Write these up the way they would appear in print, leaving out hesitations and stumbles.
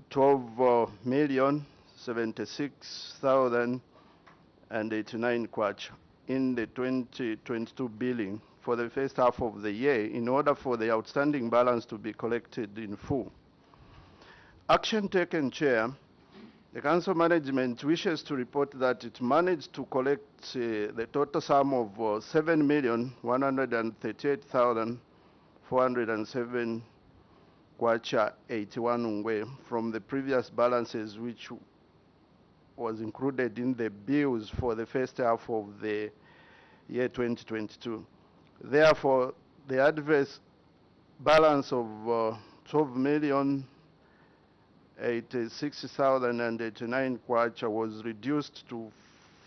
12,076,089 kwacha in the 2022 billing for the first half of the year in order for the outstanding balance to be collected in full. Action taken, Chair. The Council management wishes to report that it managed to collect the total sum of 7,138,407 kwacha 81 ngwe from the previous balances, which was included in the bills for the first half of the year 2022. Therefore, the adverse balance of 12,086,089 kwacha was reduced to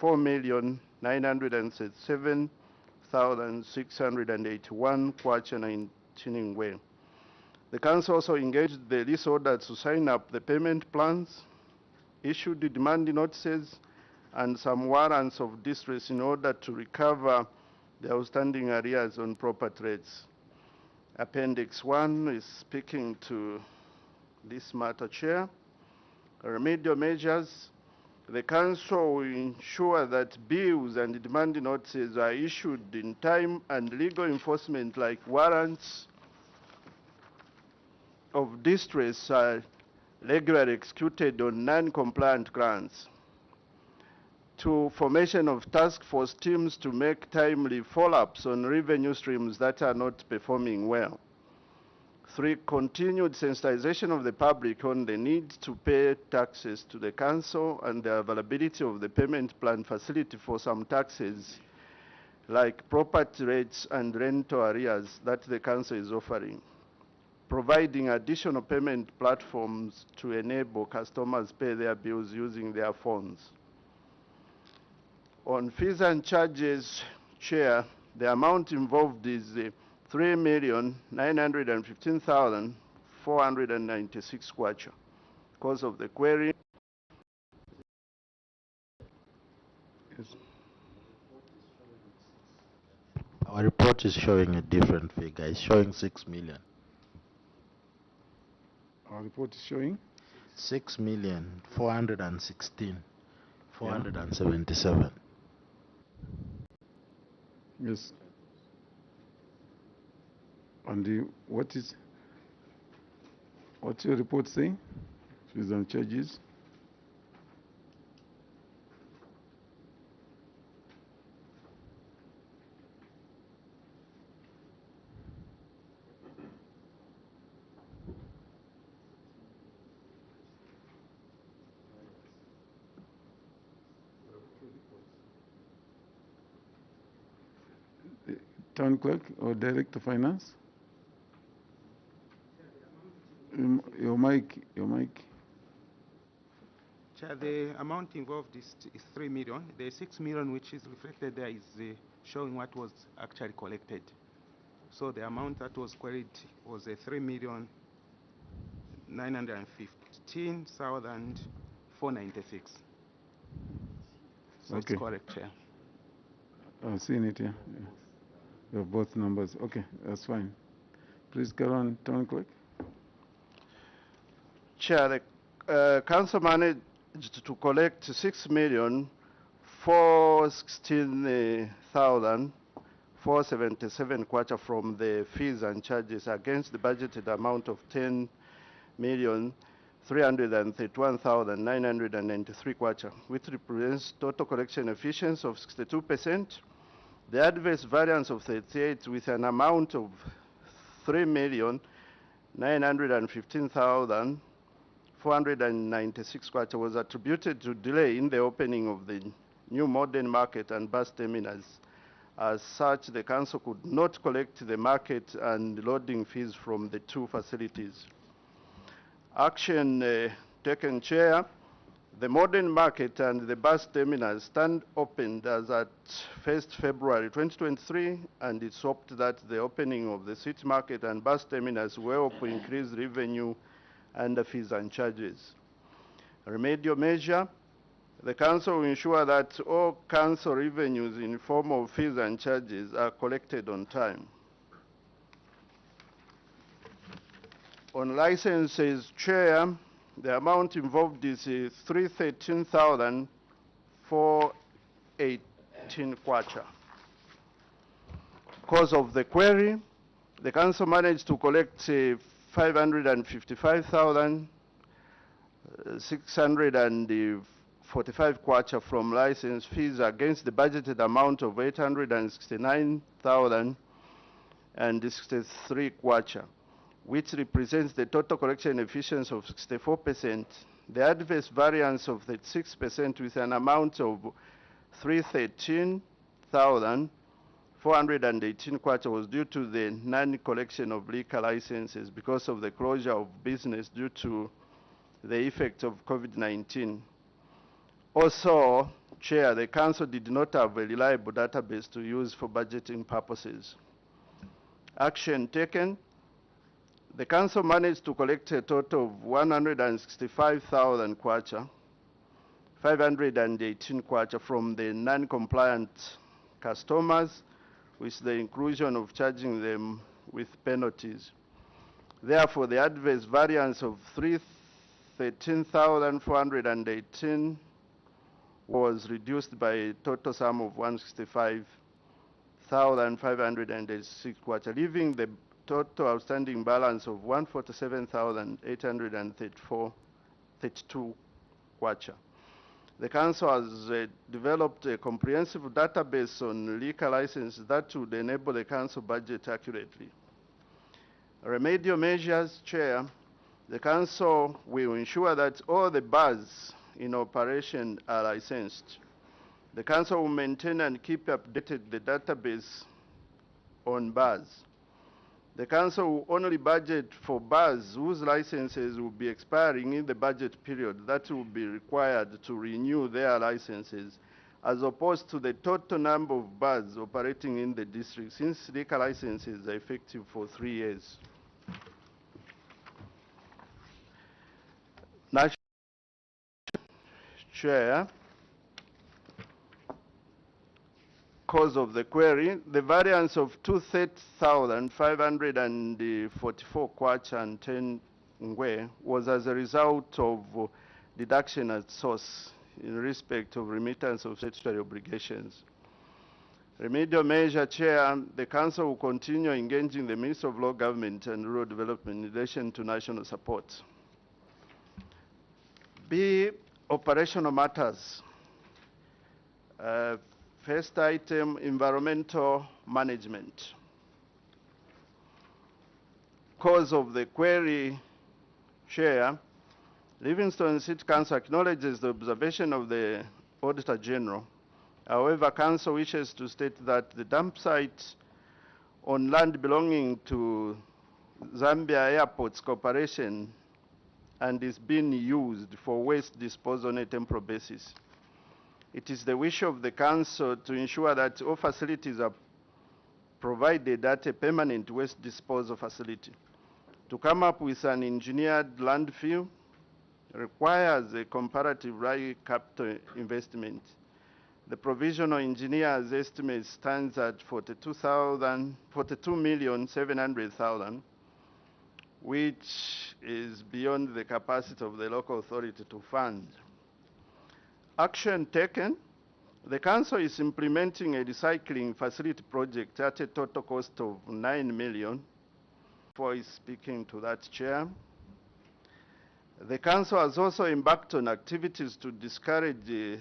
4,937,681 kwacha 19 ngwe. The Council also engaged the leaseholder to sign up the payment plans, issued demand notices, and some warrants of distress in order to recover the outstanding arrears on property rates. Appendix 1 is speaking to this matter, Chair. Remedial measures. The Council will ensure that bills and demand notices are issued in time and legal enforcement like warrants of distress are regularly executed on non-compliant grants. 2, formation of task force teams to make timely follow-ups on revenue streams that are not performing well. 3, continued sensitization of the public on the need to pay taxes to the Council and the availability of the payment plan facility for some taxes like property rates and rental arrears that the Council is offering, providing additional payment platforms to enable customers pay their bills using their phones. On fees and charges, Chair, the amount involved is 3,915,496 kwacha. Because of the query. Yes. Our report is showing a different figure. It's showing 6 million. Our report is showing 6,416,477. Yes. And what's your report saying? Fees and charges. Town clerk or director finance? Your mic. Chair, the amount involved is 3 million. The 6 million which is reflected there is showing what was actually collected. So the amount that was queried was 3,915,496. So Okay. it's correct, Chair. I've seen it here. Yeah. You have both numbers. Okay, that's fine. Please go on, Town Clerk. Chair, the Council managed to collect 6,416,477 kwacha from the fees and charges against the budgeted amount of 10,331,993 kwacha, which represents total collection efficiency of 62%. The adverse variance of 38 with an amount of 3,915,496 kwacha was attributed to delay in the opening of the new modern market and bus terminals. As such, the Council could not collect the market and loading fees from the two facilities. Action taken, Chair. The modern market and the bus terminals stand opened as at 1st February 2023, and it's hoped that the opening of the city market and bus terminals will help increase revenue and the fees and charges. Remedial measure. The Council will ensure that all Council revenues in form of fees and charges are collected on time. On licenses, Chair, The amount involved is 313,418 kwacha. Cause of the query, the council managed to collect 555,645 kwacha from license fees against the budgeted amount of 869,063 kwacha, which represents the total collection efficiency of 64%. The adverse variance of 36% with an amount of 313,418 kwacha was due to the non-collection of liquor licenses because of the closure of business due to the effects of COVID-19. Also, Chair, the Council did not have a reliable database to use for budgeting purposes. Action taken. The Council managed to collect a total of 165,000 kwacha, 518 kwacha from the non-compliant customers, with the inclusion of charging them with penalties. Therefore, the adverse variance of 13,418 was reduced by a total sum of 165,586 kwacha, leaving the total outstanding balance of 147,832 kwacha. The Council has developed a comprehensive database on liquor licenses that would enable the Council budget accurately. Remedial measures, Chair. The Council will ensure that all the bars in operation are licensed. The Council will maintain and keep updated the database on bars. The Council will only budget for bars whose licenses will be expiring in the budget period that will be required to renew their licenses, as opposed to the total number of bars operating in the district, since liquor licenses are effective for 3 years. National Chair, cause of the query, the variance of 230,544 kwacha and 10 ngwe was as a result of deduction at source in respect of remittance of statutory obligations. Remedial measure, Chair, the Council will continue engaging the Minister of Local Government and Rural Development in relation to national support. B, operational matters. First item, environmental management. Cause of the query, Chair, Livingstone City Council acknowledges the observation of the Auditor General. However, Council wishes to state that the dump site on land belonging to Zambia Airports Corporation and is being used for waste disposal on a temporary basis. It is the wish of the Council to ensure that all facilities are provided at a permanent waste disposal facility. To come up with an engineered landfill requires a comparative high capital investment. The provisional engineer's estimate stands at 42,700,000, which is beyond the capacity of the local authority to fund. Action taken. The Council is implementing a recycling facility project at a total cost of 9 million. Before speaking to that, Chair, the Council has also embarked on activities to discourage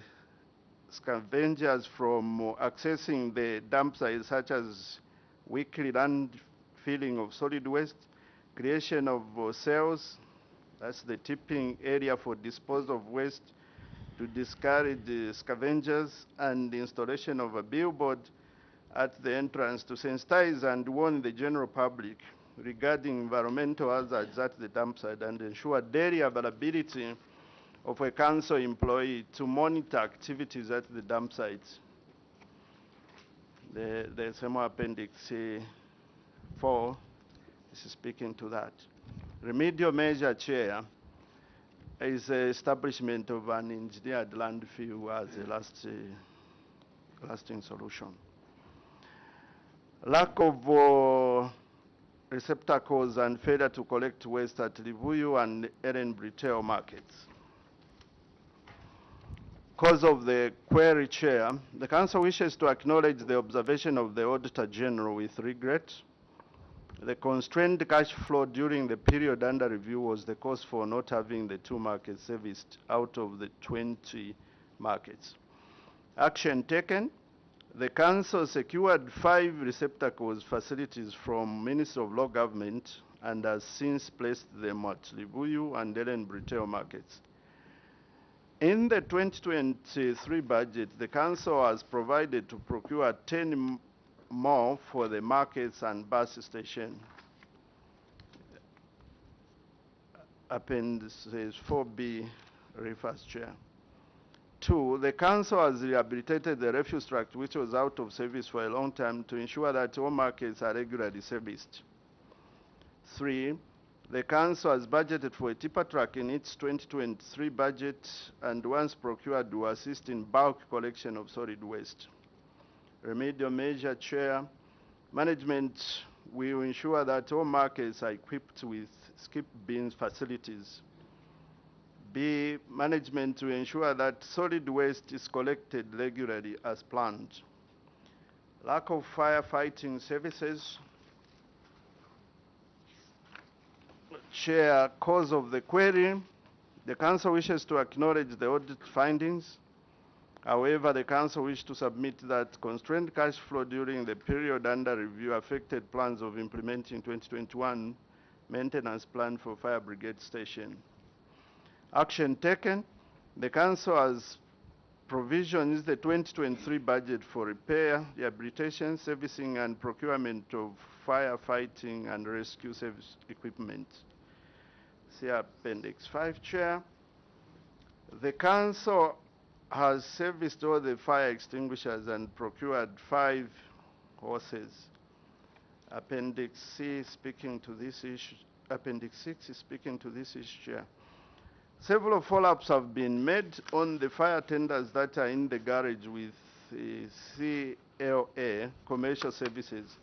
scavengers from accessing the dump sites, such as weekly landfilling of solid waste, creation of cells, that's the tipping area for disposal of waste, to discourage the scavengers, and the installation of a billboard at the entrance to sensitize and warn the general public regarding environmental hazards at the dump site and ensure daily availability of a Council employee to monitor activities at the dump sites. The same appendix 4 is speaking to that. Remedial measure, Chair, is the establishment of an engineered landfill as a lasting solution. Lack of receptacles and failure to collect waste at Livuyu and Ellen retail markets. Cause of the query, Chair, the Council wishes to acknowledge the observation of the Auditor General with regret. The constrained cash flow during the period under review was the cause for not having the 2 markets serviced out of the 20 markets. Action taken. The Council secured 5 receptacles facilities from Ministry of Law Government and has since placed them at Livuyu and Ellen retail markets. In the 2023 budget, the Council has provided to procure 10 more for the markets and bus station. Appendices 4B refers, Chair. 2, the Council has rehabilitated the refuse truck which was out of service for a long time to ensure that all markets are regularly serviced. 3, the Council has budgeted for a tipper truck in its 2023 budget and once procured will assist in bulk collection of solid waste. Remedial measure, Chair. Management will ensure that all markets are equipped with skip bins facilities. B, management to ensure that solid waste is collected regularly as planned. Lack of firefighting services. Chair, cause of the query. The Council wishes to acknowledge the audit findings. However, the Council wishes to submit that constrained cash flow during the period under review affected plans of implementing 2021 maintenance plan for fire brigade station. Action taken. The Council has provisions the 2023 budget for repair, rehabilitation, servicing and procurement of firefighting and rescue service equipment. See Appendix 5, Chair. The Council has serviced all the fire extinguishers and procured 5 horses. Appendix C speaking to this issue. Appendix 6 is speaking to this issue, Chair. Several follow-ups have been made on the fire tenders that are in the garage with CLA, Commercial Services,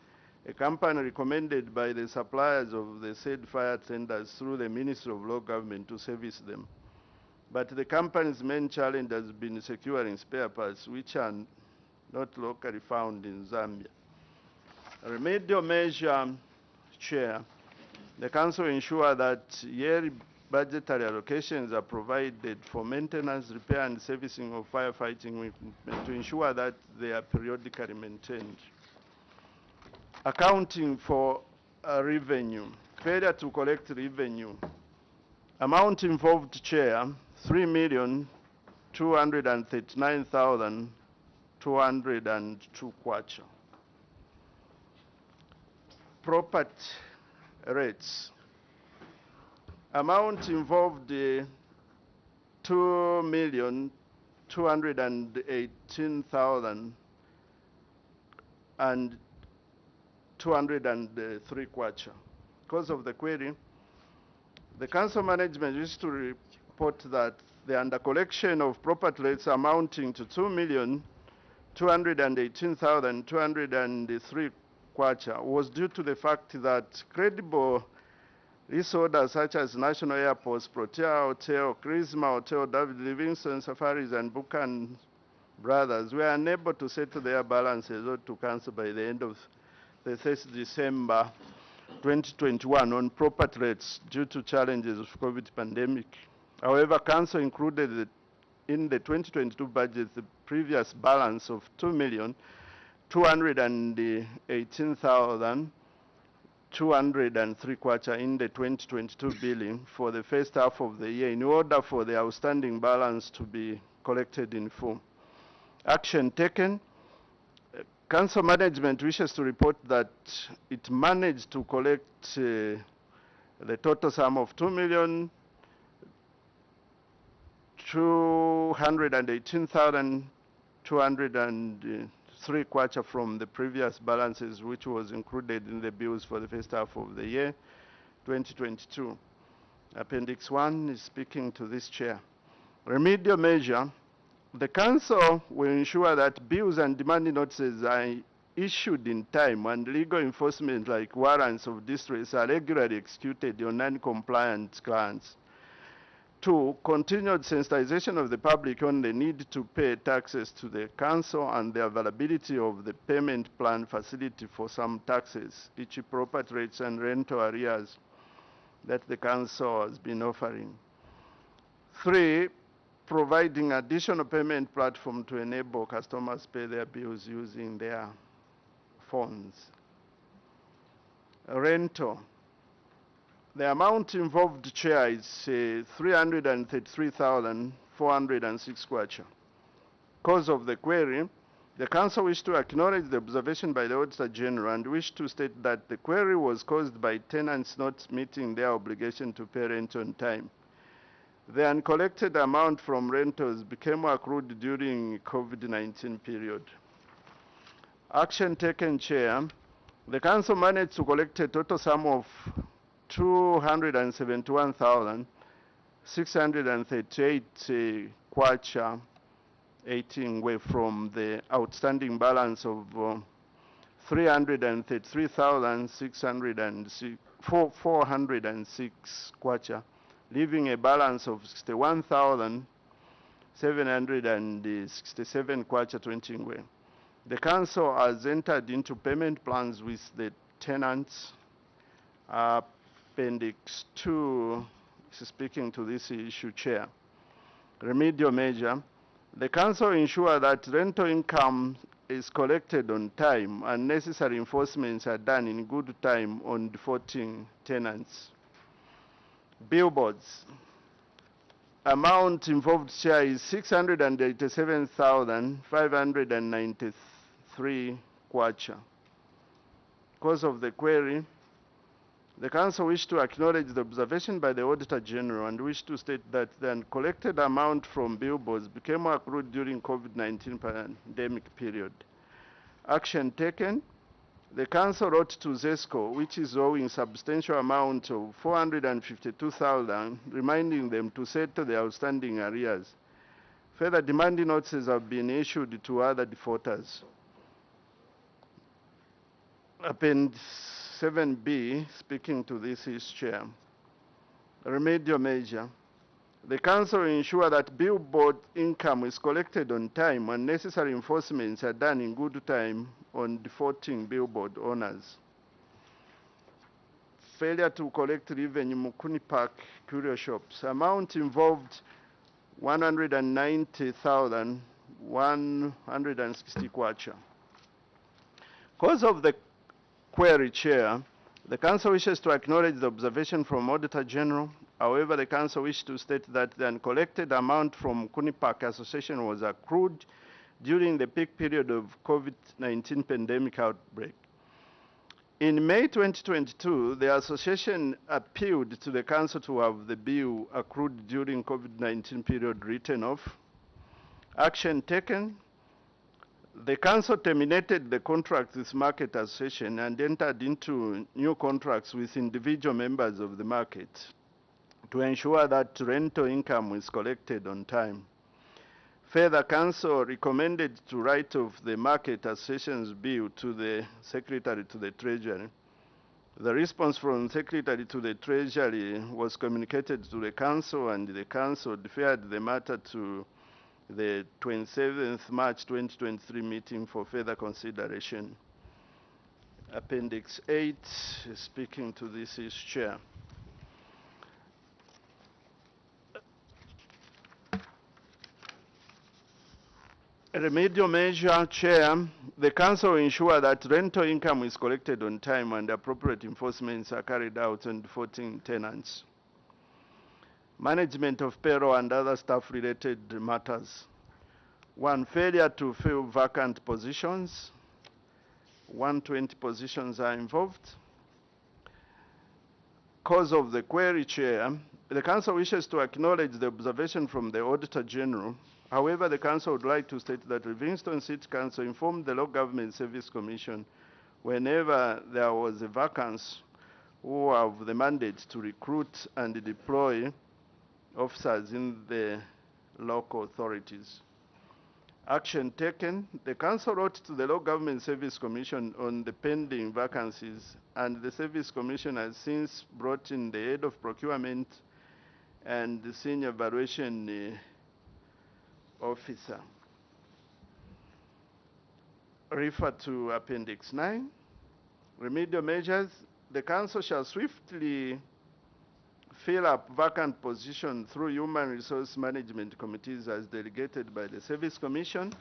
a company recommended by the suppliers of the said fire tenders through the Ministry of Law Government to service them. But the company's main challenge has been securing spare parts which are not locally found in Zambia. A remedial measure, Chair, the Council ensure that yearly budgetary allocations are provided for maintenance, repair and servicing of firefighting equipment to ensure that they are periodically maintained. Accounting for revenue, failure to collect revenue. Amount involved, Chair, 3,239,202 kwacha. Property rates. Amount involved 2,218,203 kwacha. Because of the query, the Council management wishes to report that the under-collection of property rates amounting to 2,218,203 kwacha was due to the fact that credible leaseholders such as National Airports, Protea Hotel, Charisma Hotel, David Livingstone Safaris, and Buchan Brothers were unable to settle their balances owed to Council by the end of the 30th December 2021 on property rates due to challenges of COVID pandemic. However, Council included in the 2022 budget the previous balance of 2,218,203 kwacha in the 2022 billing for the first half of the year in order for the outstanding balance to be collected in full. Action taken. Council management wishes to report that it managed to collect the total sum of 2,218,203 kwacha from the previous balances which was included in the bills for the first half of the year 2022. Appendix 1 is speaking to this Chair. Remedial measure. The Council will ensure that bills and demanding notices are issued in time and legal enforcement like warrants of distress are regularly executed on non-compliant clients. 2, continued sensitization of the public on the need to pay taxes to the council and the availability of the payment plan facility for some taxes, each property rates and rental arrears that the council has been offering. 3, providing additional payment platform to enable customers pay their bills using their phones. Rental. The amount involved, Chair, is 333,406 kwacha. Cause of the query, the Council wished to acknowledge the observation by the Auditor General and wished to state that the query was caused by tenants not meeting their obligation to pay rent on time. The uncollected amount from rentals became accrued during COVID-19 period. Action taken, Chair. The Council managed to collect a total sum of 271,638 kwacha 18 way from the outstanding balance of 333,406 kwacha, leaving a balance of 61,767 kwacha 20 way. The Council has entered into payment plans with the tenants. Appendix 2 is speaking to this issue, Chair. Remedial measure. The Council ensure that rental income is collected on time and necessary enforcements are done in good time on defaulting tenants. Billboards. Amount involved, Chair, is 687,593 kwacha. Cause of the query. The Council wishes to acknowledge the observation by the Auditor General and wish to state that the uncollected amount from billboards became accrued during COVID-19 pandemic period. Action taken. The Council wrote to ZESCO, which is owing substantial amount of 452,000, reminding them to settle the outstanding arrears. Further demanding notices have been issued to other defaulters. Appendix 7B, speaking to this is, Chair. Remedial measure. The Council ensure that billboard income is collected on time and necessary enforcements are done in good time on defaulting billboard owners. Failure to collect revenue, Mukuni Park Curio Shops. Amount involved 190,160 kwacha. Cause of the query, Chair. The Council wishes to acknowledge the observation from Auditor General. However, the Council wishes to state that the uncollected amount from Kuni Park Association was accrued during the peak period of COVID-19 pandemic outbreak. In May 2022, the association appealed to the Council to have the bill accrued during COVID-19 period written off. Action taken. The Council terminated the contract with Market Association and entered into new contracts with individual members of the market to ensure that rental income is collected on time. Further, Council recommended to write off the Market Association's bill to the Secretary to the Treasury. The response from the Secretary to the Treasury was communicated to the Council, and the Council deferred the matter to the 27th March 2023 meeting for further consideration. Appendix 8, speaking to this is, Chair. Remedial measure, Chair. The Council ensure that rental income is collected on time and appropriate enforcements are carried out on defaulting tenants. Management of payroll and other staff-related matters. 1, failure to fill vacant positions. 120 positions are involved. Cause of the query, Chair. The Council wishes to acknowledge the observation from the Auditor General. However, the Council would like to state that Livingstone City Council informed the Local Government Service Commission whenever there was a vacancy who have the mandate to recruit and deploy officers in the local authorities. Action taken. The council wrote to the Local Government Service Commission on the pending vacancies, and the Service Commission has since brought in the head of procurement and the senior evaluation officer. Refer to Appendix 9. Remedial measures. The council shall swiftly fill up vacant positions through human resource management committees as delegated by the Service Commission.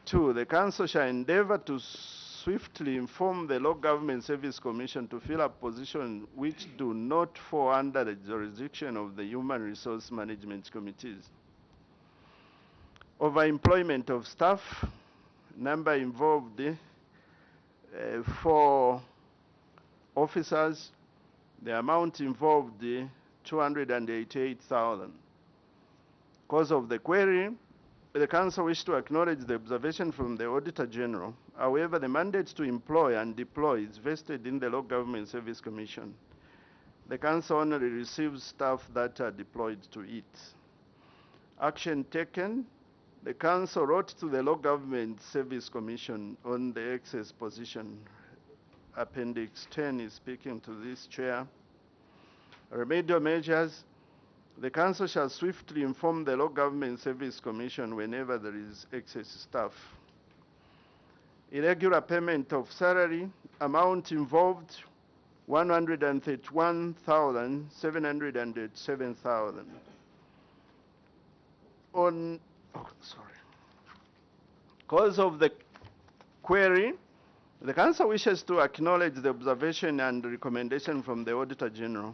2, the council shall endeavor to swiftly inform the Local Government Service Commission to fill up positions which do not fall under the jurisdiction of the human resource management committees. Overemployment of staff, number involved 4 officers. The amount involved 288,000. Cause of the query, the council wishes to acknowledge the observation from the Auditor General. However, the mandate to employ and deploy is vested in the Local Government Service Commission. The council only receives staff that are deployed to it. Action taken. The council wrote to the Local Government Service Commission on the excess position. Appendix 10 is speaking to this chair. Remedial measures. The council shall swiftly inform the Local Government Service Commission whenever there is excess staff. Irregular payment of salary, amount involved 131,707,000. Cause of the query, the council wishes to acknowledge the observation and recommendation from the Auditor General.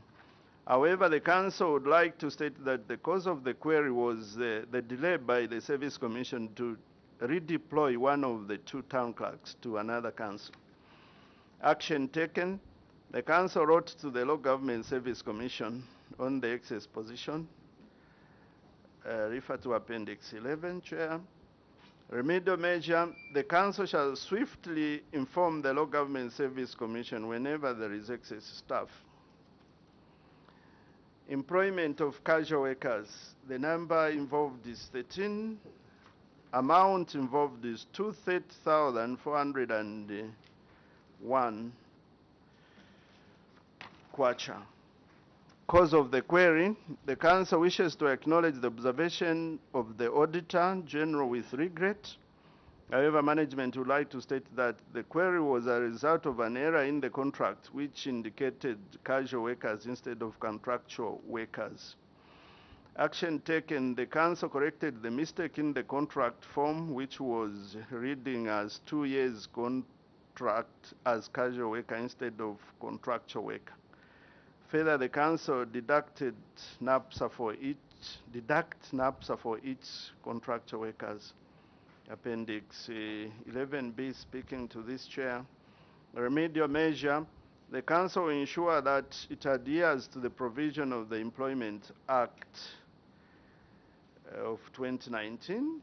However, the council would like to state that the cause of the query was the delay by the Service Commission to redeploy one of the 2 town clerks to another council. Action taken. The council wrote to the Local Government Service Commission on the excess position. Refer to Appendix 11, Chair. Remedial measure. The council shall swiftly inform the Local Government Service Commission whenever there is excess staff. Employment of casual workers. The number involved is 13. Amount involved is 230,401 kwacha. Cause of the query, the council wishes to acknowledge the observation of the Auditor General with regret. However, management would like to state that the query was a result of an error in the contract which indicated casual workers instead of contractual workers. Action taken. The council corrected the mistake in the contract form, which was reading as 2 years contract as casual worker instead of contractual worker. Further, the council deducted NAPSA for each contractual workers. Appendix 11B speaking to this chair. A remedial measure. The council will ensure that it adheres to the provision of the Employment Act of 2019.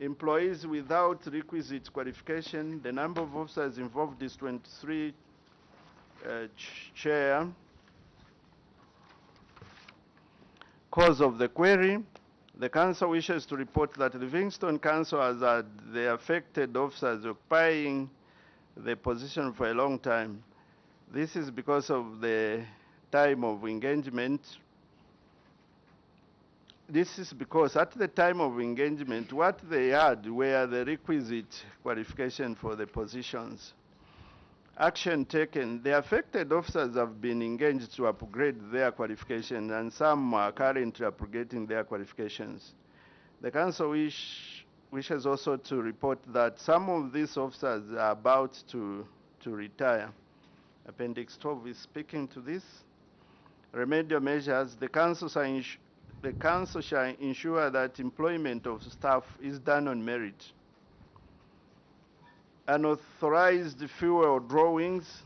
Employees without requisite qualification. The number of officers involved is 23, Chair. Cause of the query. The council wishes to report that the Livingstone Council has had the affected officers occupying the position for a long time. This is because of the time of engagement. This is because at the time of engagement, what they had were the requisite qualification for the positions. Action taken. The affected officers have been engaged to upgrade their qualifications, and some are currently upgrading their qualifications. The council wishes also to report that some of these officers are about to retire. Appendix 12 is speaking to this. Remedial measures. The council shall ensure that employment of staff is done on merit. Unauthorized fuel drawings,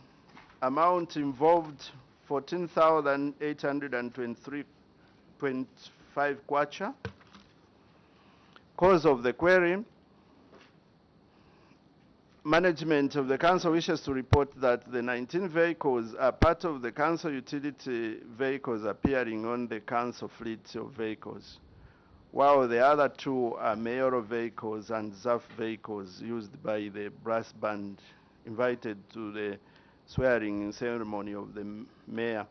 amount involved 14,823.5 kwacha. Cause of the query. Management of the council wishes to report that the 19 vehicles are part of the council utility vehicles appearing on the council fleet of vehicles. while the other two are mayoral vehicles and ZAF vehicles used by the brass band invited to the swearing ceremony of the mayor,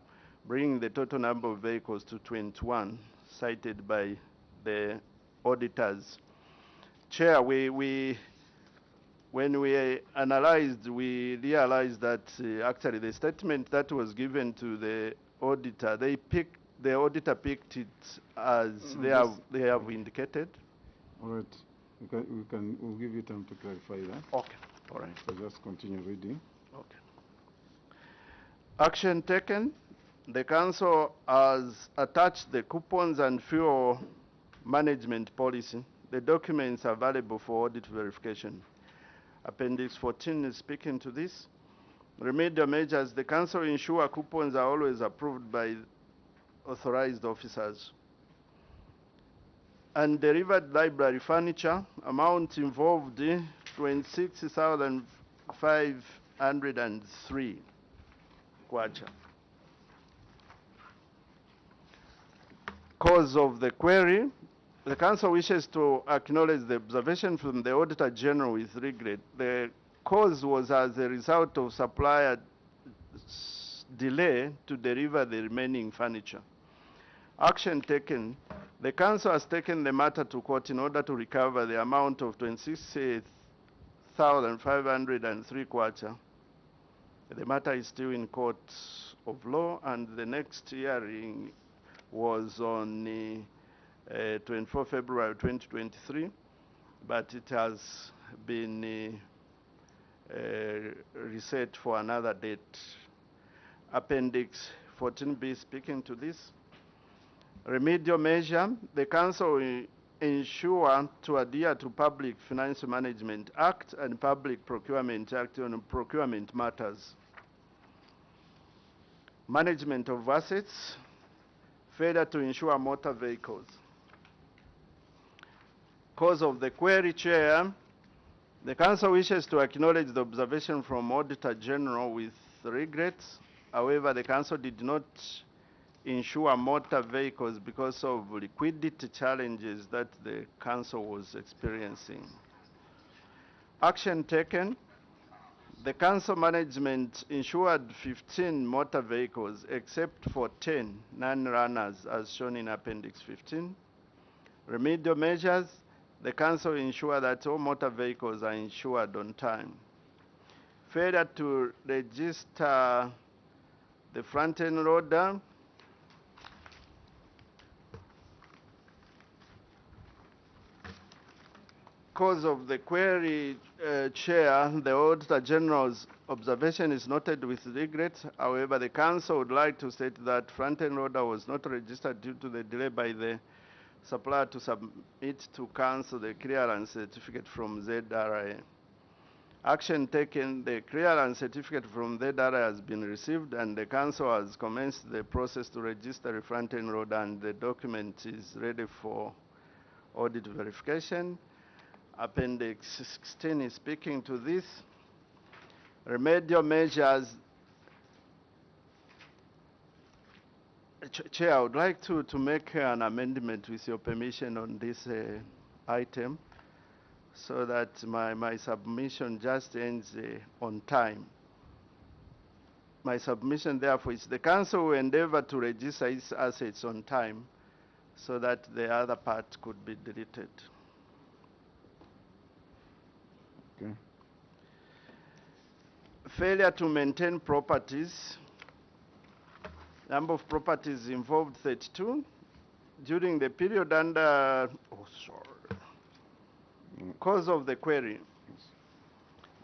bringing the total number of vehicles to 21, cited by the auditors. Chair, when we analyzed, we realized that actually the statement that was given to the auditor, the auditor picked it as they have indicated. All right. We'll give you time to clarify that. Okay. All right. So just continue reading. Okay. Action taken. The council has attached the coupons and fuel management policy. The documents are available for audit verification. Appendix 14 is speaking to this. Remedial measures. The council ensure coupons are always approved by authorized officers. And delivered library furniture, amount involved 26,503 kwacha. Cause of the query. The council wishes to acknowledge the observation from the Auditor General with regret. The cause was as a result of supplier delay to deliver the remaining furniture. Action taken. The council has taken the matter to court in order to recover the amount of 26,503 kwacha. The matter is still in court of law, and the next hearing was on 24 February 2023, but it has been reset for another date. Appendix 14B speaking to this. Remedial measure. The council will ensure to adhere to Public Finance Management Act and Public Procurement Act on procurement matters. Management of assets. Failure to insure motor vehicles. Cause of the query, Chair. The council wishes to acknowledge the observation from Auditor General with regrets. However, the council did not insure motor vehicles because of liquidity challenges that the council was experiencing. Action taken. The council management insured 15 motor vehicles except for 10 non-runners as shown in Appendix 15. Remedial measures. The council ensure that all motor vehicles are insured on time. Failure to register the front-end loader. Cause of the query, Chair, the Auditor General's observation is noted with regret. However, the council would like to state that front-end loader was not registered due to the delay by the supplier to submit to council the clearance certificate from ZRA. Action taken. The clearance certificate from ZRA has been received, and the council has commenced the process to register a front-end loader, and the document is ready for audit verification. Appendix 16 is speaking to this. Remedial measures. Chair, I would like to make an amendment with your permission on this item so that my submission just ends on time. My submission, therefore, is the council will endeavor to register its assets on time so that the other part could be deleted. Okay. Failure to maintain properties. Number of properties involved 32. During the period under, cause of the query.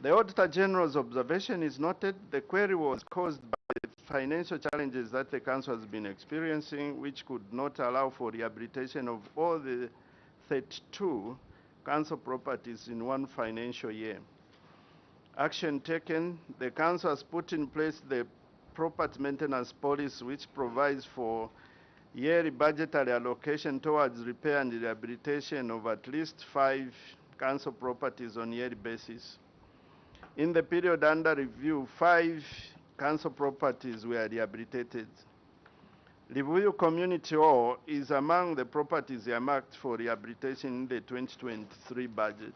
The Auditor General's observation is noted. The query was caused by the financial challenges that the council has been experiencing, which could not allow for rehabilitation of all the 32 council properties in one financial year. Action taken. The council has put in place the property maintenance policy, which provides for yearly budgetary allocation towards repair and rehabilitation of at least 5 council properties on a yearly basis. In the period under review, 5 council properties were rehabilitated. Livuyu Community Hall is among the properties earmarked for rehabilitation in the 2023 budget.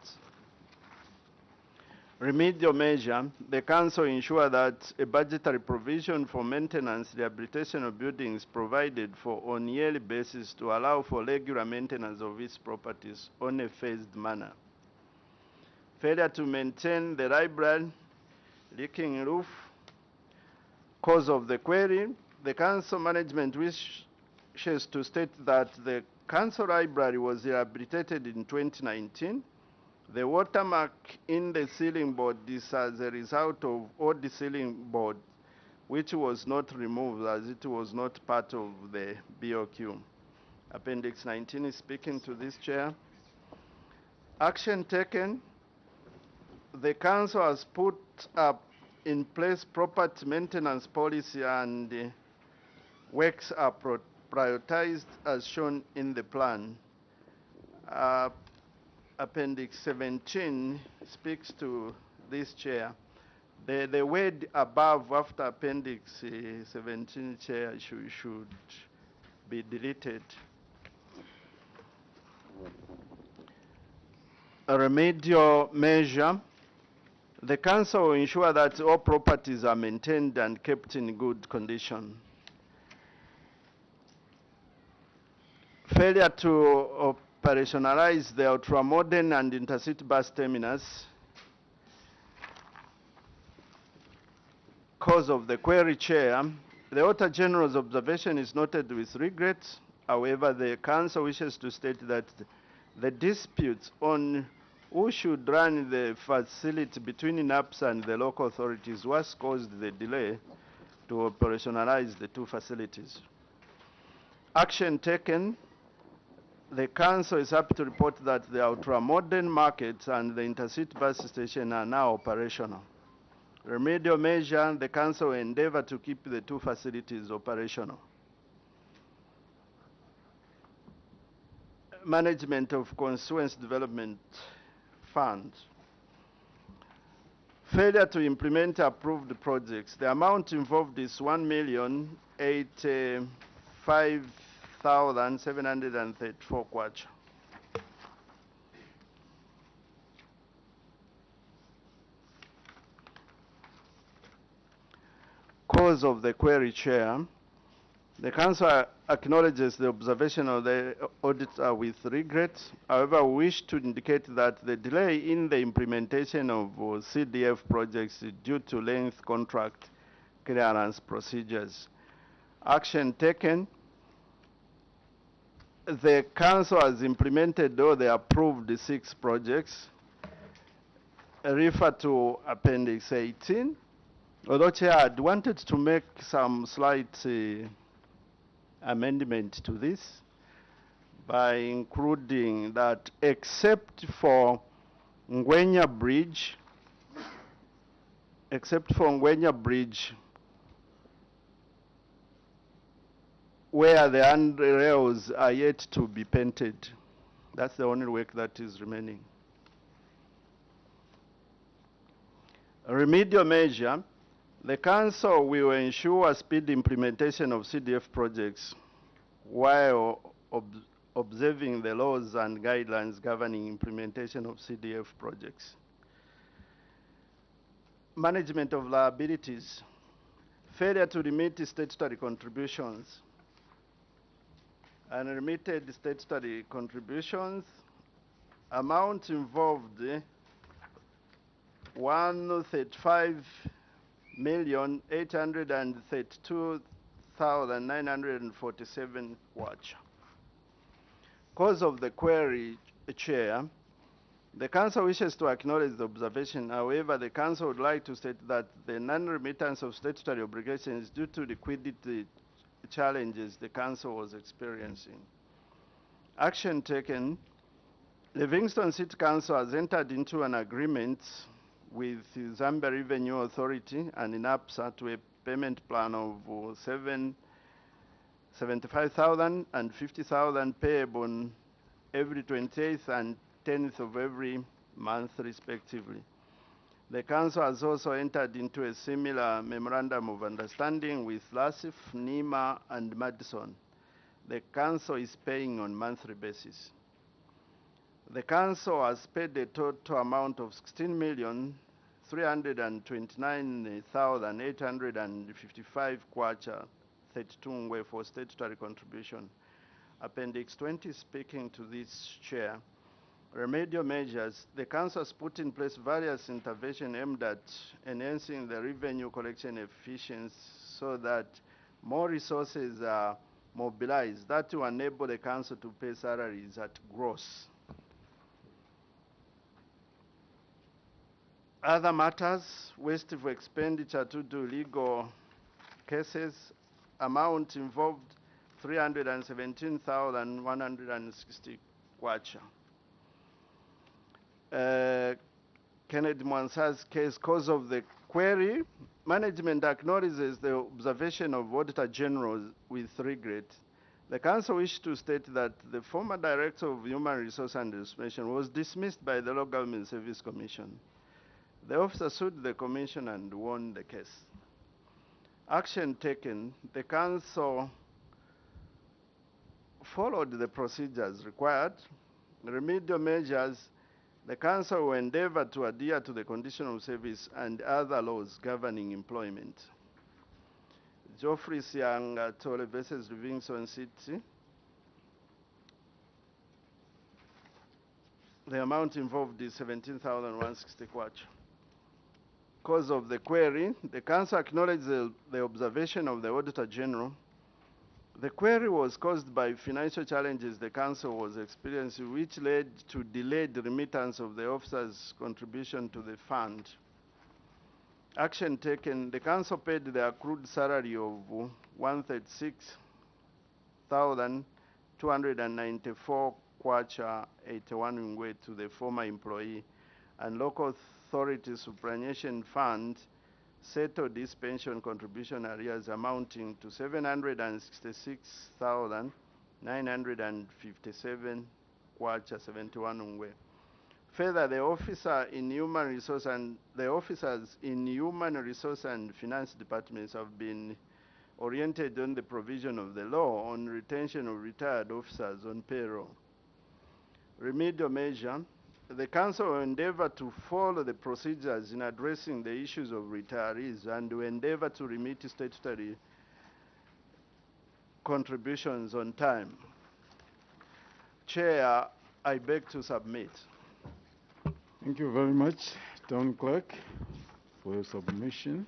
Remedial measure, the council ensure that a budgetary provision for maintenance rehabilitation of buildings provided for on yearly basis to allow for regular maintenance of its properties on a phased manner. Failure to maintain the library, leaking roof. Cause of the query, the council management wishes to state that the council library was rehabilitated in 2019. The watermark in the ceiling board is as a result of old ceiling board, which was not removed as it was not part of the BOQ. Appendix 19 is speaking to this chair. Action taken. The council has put up in place property maintenance policy and works are prioritized as shown in the plan. Appendix 17 speaks to this chair. The word above after Appendix 17 chair should be deleted. A remedial measure. The council will ensure that all properties are maintained and kept in good condition. Failure to operationalize the ultra-modern and intercity bus terminus. Cause of the query, Chair. The Auditor General's observation is noted with regret. However, the council wishes to state that the disputes on who should run the facility between NAPS and the local authorities was caused the delay to operationalize the two facilities. Action taken. The council is happy to report that the ultra-modern market and the intercity bus station are now operational. Remedial measure, the council will endeavor to keep the two facilities operational. Management of constituency development fund. Failure to implement approved projects. The amount involved is 1,085,734 kwacha. Cause of the query, Chair. The council acknowledges the observation of the auditor with regret. However, we wish to indicate that the delay in the implementation of CDF projects is due to length contract clearance procedures. Action taken. The council has implemented all the approved 6 projects. Refer to Appendix 18. Although, Chair, I wanted to make some slight amendment to this by including that except for Ngwenya Bridge, where the handrails are yet to be painted. That's the only work that is remaining. A remedial measure. The council will ensure speedy implementation of CDF projects while observing the laws and guidelines governing implementation of CDF projects. Management of liabilities. Failure to remit statutory contributions. Unremitted statutory contributions. Amount involved 1,832,947 kwacha. Cause of the query, Chair. The council wishes to acknowledge the observation. However, the council would like to state that the non-remittance of statutory obligations is due to liquidity challenges the council was experiencing. Action taken. Livingston City Council has entered into an agreement with the Zambia Revenue Authority and INAPSA to a payment plan of 75,000 and 50,000 payable on every 28th and 10th of every month respectively. The Council has also entered into a similar memorandum of understanding with LASIF, NEMA, and Madison. The Council is paying on monthly basis. The Council has paid a total amount of 16,329,855 kwacha 32 ngwe for statutory contribution. Appendix 20 speaking to this chair. Remedial measures. The Council has put in place various interventions aimed at enhancing the revenue collection efficiency so that more resources are mobilized that will enable the Council to pay salaries at gross. Other matters, waste of expenditure to do legal cases, amount involved 317,160 kwacha. Kennedy Mwansa's case, cause of the query, management acknowledges the observation of Auditor General with regret. The Council wished to state that the former Director of Human Resource and Administration was dismissed by the Law Government Service Commission. The officer sued the Commission and won the case. Action taken, the Council followed the procedures required. Remedial measures, the Council will endeavor to adhere to the condition of service and other laws governing employment. Geoffrey Sianga Tole versus Livingston City. The amount involved is 17,160 kwacha. Cause of the query, the Council acknowledged the observation of the Auditor General. The query was caused by financial challenges the Council was experiencing, which led to delayed remittance of the officer's contribution to the fund. Action taken, the Council paid the accrued salary of 136,294 kwacha 81 ngwe to the former employee, and local authority superannuation fund settled this pension contribution arrears amounting to 766,957 kwacha 71 ngwe. Further, the officers in Human Resource and Finance departments have been oriented on the provision of the law on retention of retired officers on payroll. Remedial measure. The Council will endeavor to follow the procedures in addressing the issues of retirees and will endeavor to remit statutory contributions on time. Chair, I beg to submit. Thank you very much, Town Clerk, for your submission.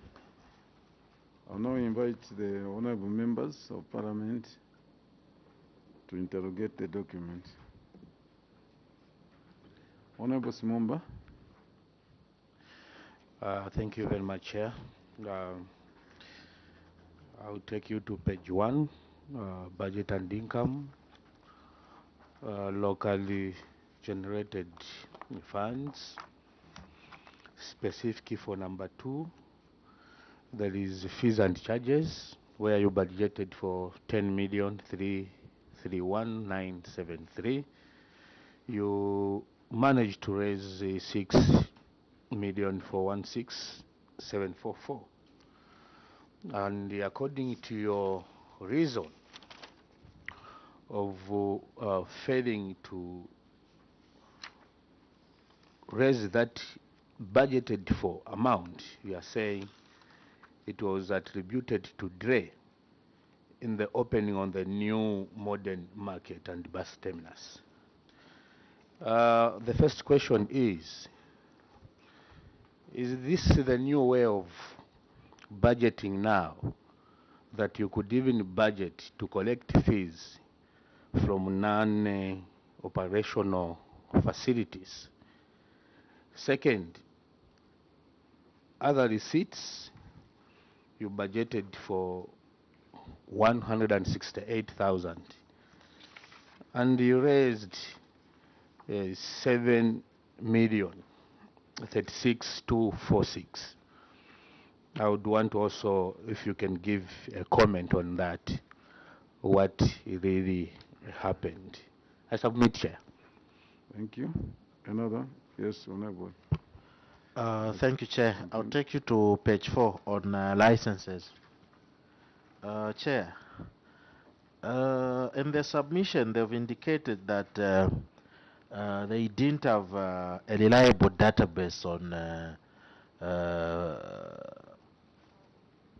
I'll now invite the honorable members of Parliament to interrogate the document. Honorable Simomba. Thank you very much, Chair. I'll take you to page 1, budget and income, locally generated funds. Specifically for number 2, there is fees and charges, where you budgeted for 10,331,973. You managed to raise 6,416,744. And according to your reason of failing to raise that budgeted for amount, you are saying it was attributed to delay in the opening on the new modern market and bus terminus. The first question is this the new way of budgeting now, that you could even budget to collect fees from non-operational facilities? Second, other receipts, you budgeted for 168,000 and you raised 7,036,246. I would want also if you can give a comment on that, what really happened. I submit, Chair. Thank you. Another? Yes, Honorable. Thank you, Chair. I'll take you to page 4 on licenses. Chair, in their submission, they've indicated that they didn't have a reliable database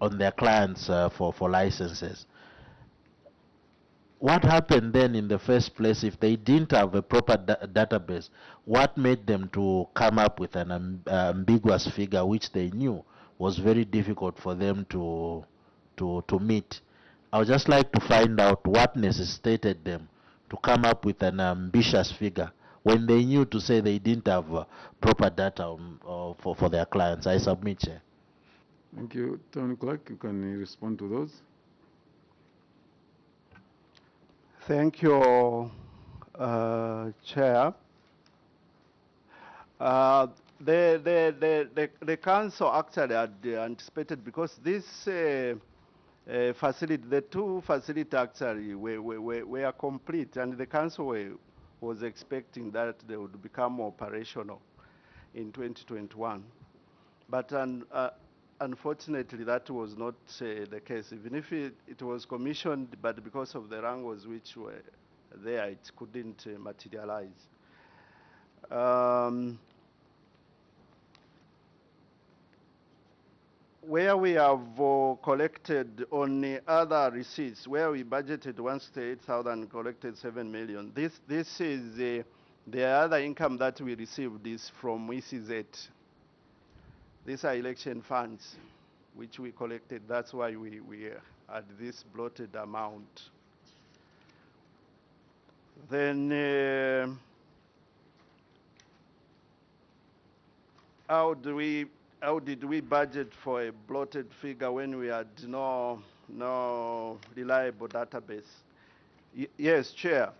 on their clients for licenses. What happened then in the first place if they didn't have a proper database? What made them to come up with an ambiguous figure which they knew was very difficult for them to meet? I would just like to find out what necessitated them to come up with an ambitious figure when they knew to say they didn't have proper data for their clients. I submit, Chair. Thank you. Town Clerk, you can respond to those. Thank you, Chair. The council actually had anticipated, because this facility, the two facilities actually were complete, and the council was expecting that they would become operational in 2021. But unfortunately, that was not the case. Even if it was commissioned, but because of the wrangles which were there, it couldn't materialize. Where we have collected on the other receipts, where we budgeted 168,000, collected 7 million. This is the other income that we received is from ECZ. These are election funds which we collected. That's why we had this bloated amount. Then how did we budget for a bloated figure when we had no reliable database? Yes, Chair.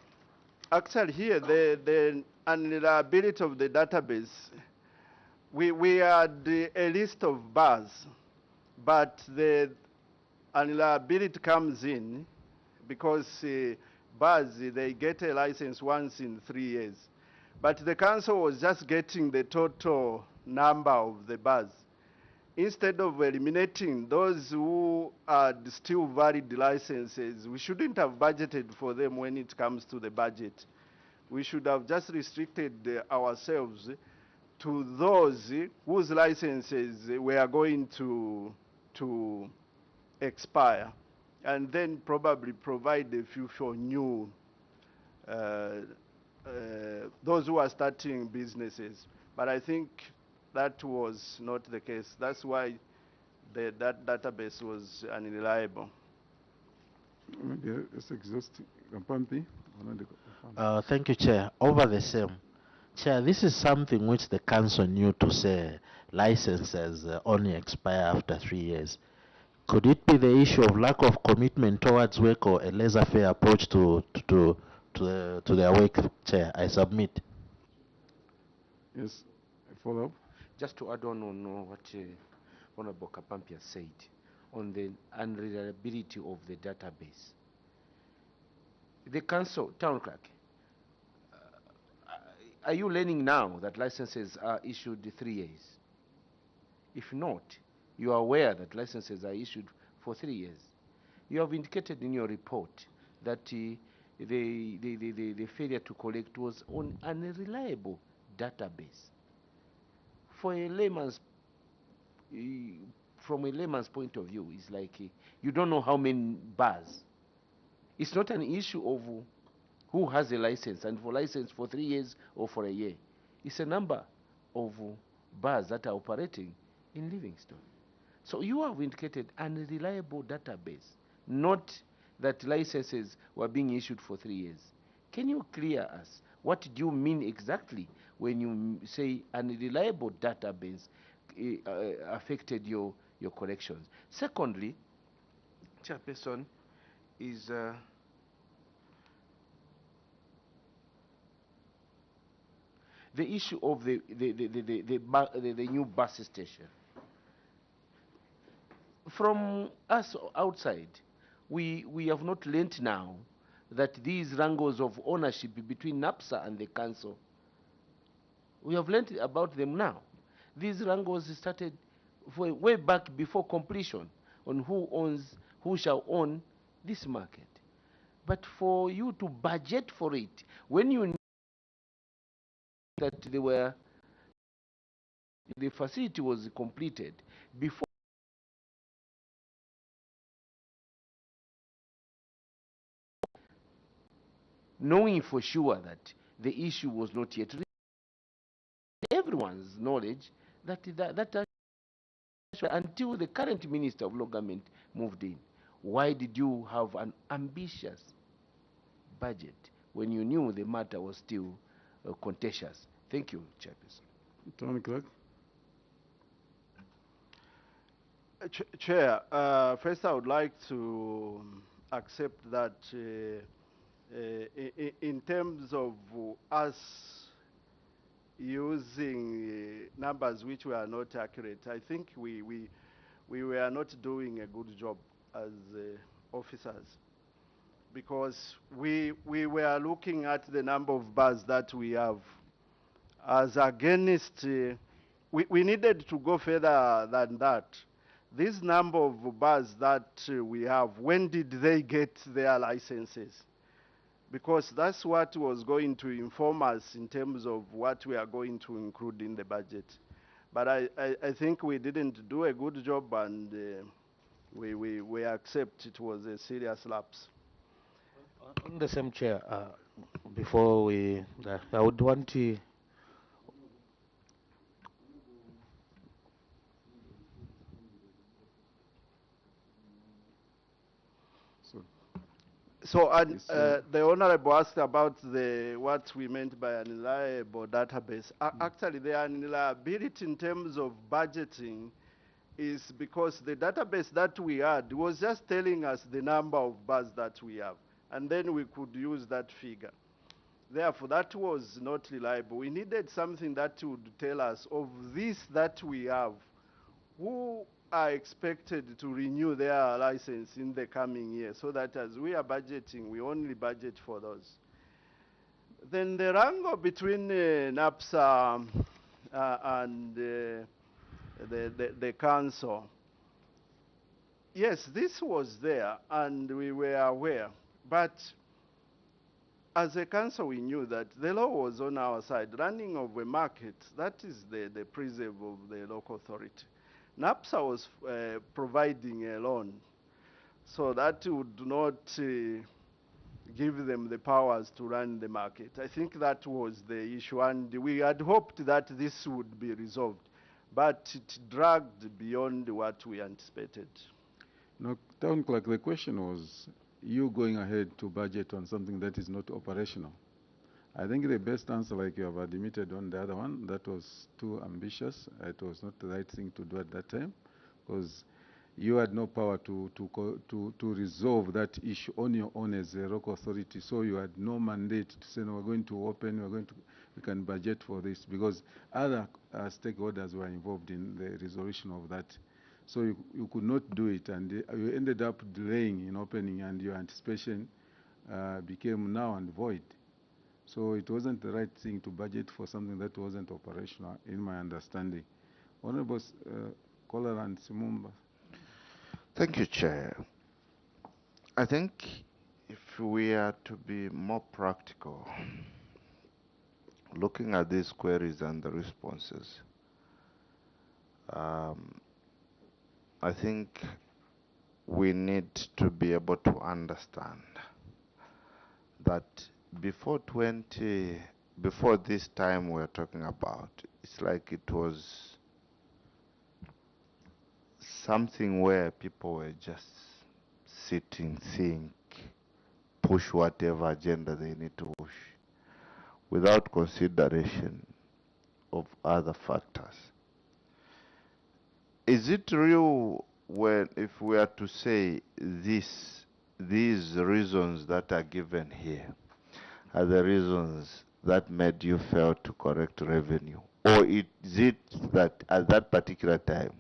Actually, here the unreliability of the database, we had a list of bars, but the unreliability comes in because bars, they get a license once in 3 years. But the council was just getting the total number of the bars. Instead of eliminating those who had still valid licenses, we shouldn't have budgeted for them when it comes to the budget. We should have just restricted ourselves to those whose licenses were going to expire, and then probably provide a few for new, those who are starting businesses. But I think that was not the case. That's why that database was unreliable. It's exhausting. Kampampi? Thank you, Chair. Over the same. Chair, this is something which the council knew to say licenses only expire after 3 years. Could it be the issue of lack of commitment towards work or a laissez-faire approach to their work, Chair? I submit. Yes, a follow-up. Just to add on what Honorable Kapampia said on the unreliability of the database. The council, town clerk, are you learning now that licenses are issued 3 years? If not, you are aware that licenses are issued for 3 years. You have indicated in your report that the failure to collect was on an unreliable database. For a layman's, from a layman's point of view, it's like you don't know how many bars. It's not an issue of who has a license and for license for 3 years or for a year. It's a number of bars that are operating in Livingstone. So you have indicated an unreliable database, not that licenses were being issued for 3 years. Can you clear us? What do you mean exactly when you say an unreliable database affected your collections? Secondly, Chairperson, is the issue of the new bus station. From us outside, we have not learnt now that these wrangles of ownership between NAPSA and the council, we have learnt about them now. These wrangles started way back before completion on who shall own this market. But for you to budget for it, when you knew that the facility was completed, before knowing for sure that the issue was not yet reached, everyone's knowledge that until the current Minister of Law Government moved in, why did you have an ambitious budget when you knew the matter was still contentious? Thank you, Chairperson. Town Clerk. Chair, first I would like to accept that in terms of us using numbers which were not accurate, I think we were not doing a good job as officers, because we were looking at the number of bars that we have as against, we needed to go further than that. This number of bars that we have, when did they get their licenses? Because that's what was going to inform us in terms of what we are going to include in the budget. But I think we didn't do a good job, and we accept it was a serious lapse. On the same chair, before we, I would want to. So the Honorable asked about what we meant by an unreliable database. Actually, the unreliability in terms of budgeting is because the database that we had was just telling us the number of bars that we have, and then we could use that figure. Therefore, that was not reliable. We needed something that would tell us of this that we have, who are expected to renew their license in the coming year, so that as we are budgeting, we only budget for those. Then the wrangle between NAPSA and the council, yes, this was there and we were aware, but as a council we knew that the law was on our side. Running of a market, that is the preserve of the local authority. NAPSA was providing a loan, so that would not give them the powers to run the market. I think that was the issue, and we had hoped that this would be resolved, but it dragged beyond what we anticipated. No, Town Clerk, the question was you going ahead to budget on something that is not operational. I think the best answer, like you have admitted on the other one, that was too ambitious. It was not the right thing to do at that time, because you had no power to resolve that issue on your own as a local authority. So you had no mandate to say, no, we're going to open, we can budget for this, because other stakeholders were involved in the resolution of that. So you could not do it, and you ended up delaying in opening, and your anticipation became null and void. So it wasn't the right thing to budget for something that wasn't operational, in my understanding. Honorable Kola and Simumba. Thank you, Chair. I think if we are to be more practical, looking at these queries and the responses, I think we need to be able to understand that before this time we're talking about, it's like it was something where people were just sitting, think, push whatever agenda they need to push without consideration of other factors. Is it real if we are to say these reasons that are given here are the reasons that made you fail to correct revenue? Or is it that at that particular time,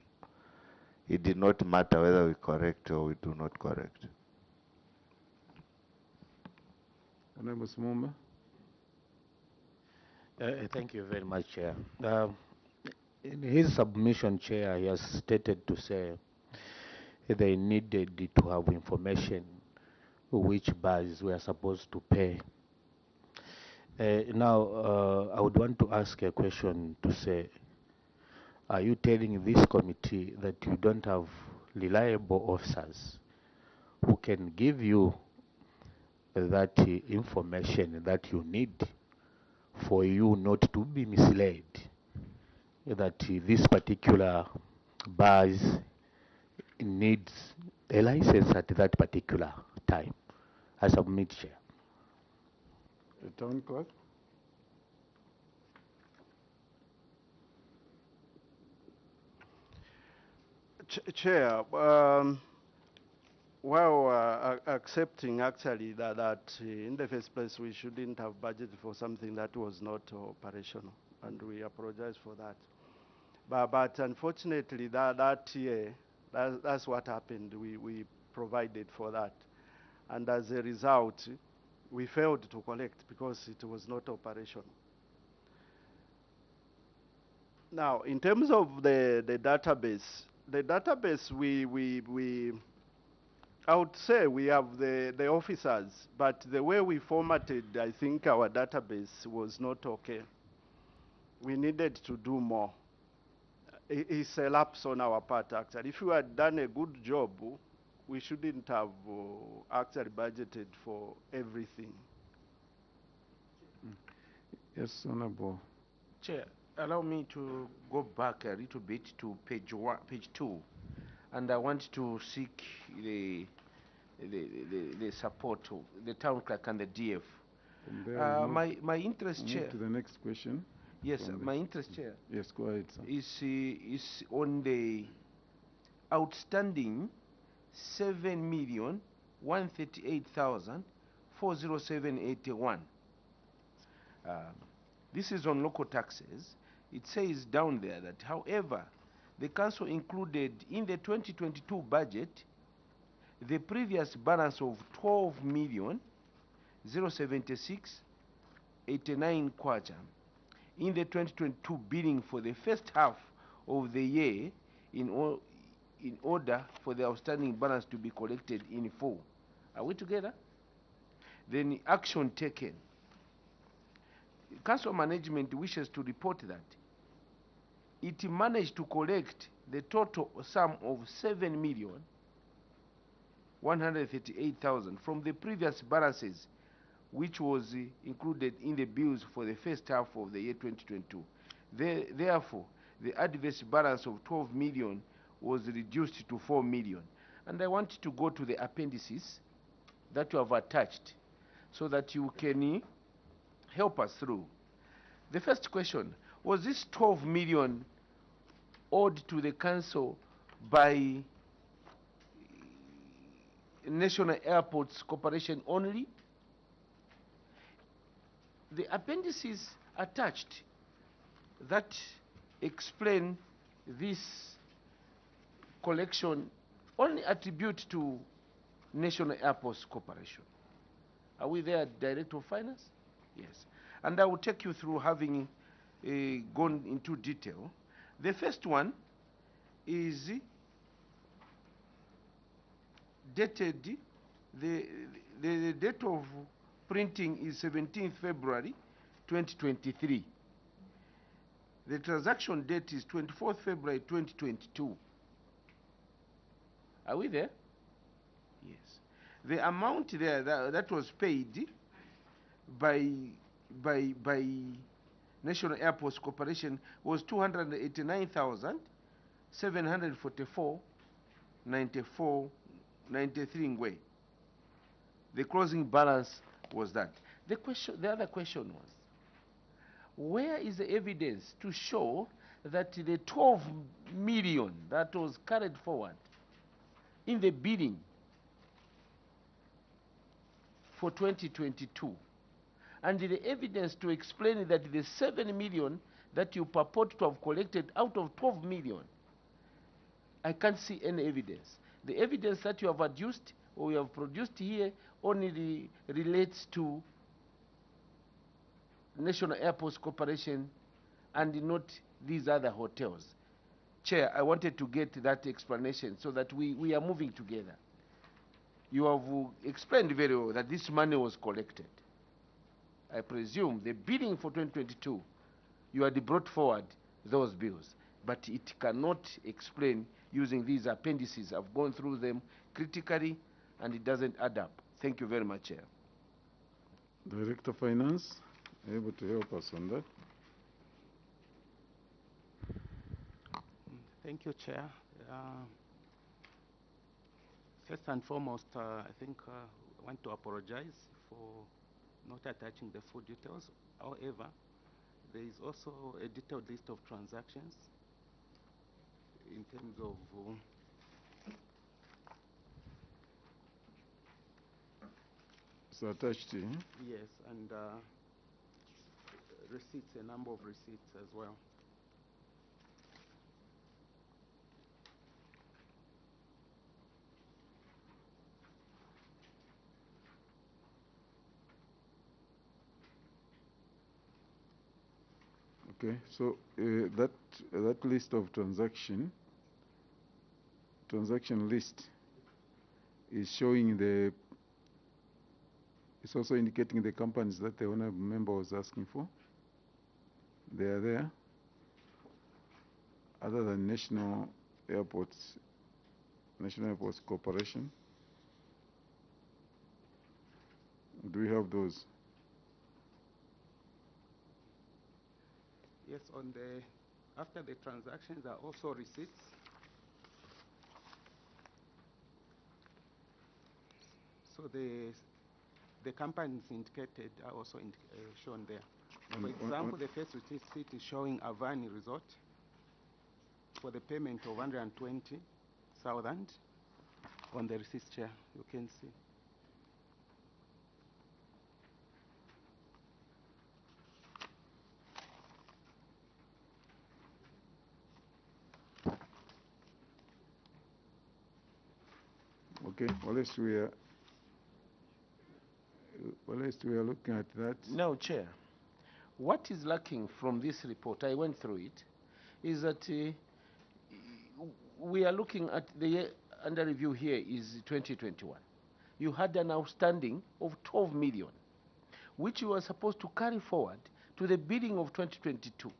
it did not matter whether we correct or we do not correct? Honorable Simumba. Thank you very much, Chair. In his submission, Chair, he has stated to say they needed to have information which bars were supposed to pay. Now, I would want to ask a question to say, are you telling this committee that you don't have reliable officers who can give you that information that you need for you not to be misled, that this particular bars needs a license at that particular time? I submit, Chair. The town clerk? Chair, accepting actually that in the first place we shouldn't have budgeted for something that was not operational, and we apologize for that. But unfortunately, that year, that's what happened. We provided for that, and as a result, we failed to collect because it was not operational. Now, in terms of the database, I would say we have the officers, but the way we formatted, I think our database was not okay. We needed to do more. It's a lapse on our part, actually. If we had done a good job, we shouldn't have actually budgeted for everything. Yes, Honorable. Chair, allow me to go back a little bit to page 2, and I want to seek the support of the town clerk and the DF. My interest, Chair. To the next question. Yes, my interest, Chair. Yes, go ahead, sir. Is on the outstanding 7,138,407.81. This is on local taxes. It says down there that, however, the council included in the 2022 budget the previous balance of 12,076,89 kwacha in the 2022 billing for the first half of the year in order for the outstanding balance to be collected in full. Are we together? Then action taken. Council management wishes to report that it managed to collect the total sum of 7,138,000 from the previous balances, which was included in the bills for the first half of the year 2022. Therefore, the adverse balance of 12 million was reduced to 4 million. And I want to go to the appendices that you have attached so that you can help us through. The first question, was this 12 million owed to the council by National Airports Corporation only? The appendices attached that explain this collection only attribute to National Airports Corporation. Are we there, Director of Finance? Yes. And I will take you through, having gone into detail. The first one is dated, the date of printing is 17th February 2023. The transaction date is 24th February 2022. Are we there? Yes. The amount there that was paid by National Airports Corporation was 289,744.93 ngwe. The closing balance was that. The other question was, where is the evidence to show that the 12 million that was carried forward in the bidding for 2022, and the evidence to explain that the 7 million that you purport to have collected out of 12 million, I can't see any evidence. The evidence that you have adduced or you have produced here only relates to National Airports Corporation and not these other hotels. Chair, I wanted to get that explanation so that we are moving together. You have explained very well that this money was collected. I presume the bidding for 2022, you had brought forward those bills, but it cannot explain using these appendices. I've gone through them critically, and it doesn't add up. Thank you very much, Chair. Director of Finance, able to help us on that? Thank you, Chair. First and foremost, I think I want to apologize for not attaching the full details. However, there is also a detailed list of transactions in terms of It's attached here. yes, and receipts, a number of receipts as well. Okay, so that list of transaction list is showing the, it's also indicating the companies that the honorable member was asking for. They are there, other than National Airports Corporation. Do we have those? Yes, on the, after the transactions are also receipts. So the companies indicated are also shown there. For example, the first receipt is showing Avani Resort for the payment of 120,000 on the receipt, Chair. You can see. Okay, whilst we are looking at that. Now, Chair, what is lacking from this report, I went through it, is that we are looking at the year under review here is 2021. You had an outstanding of 12 million, which you were supposed to carry forward to the bidding of 2022.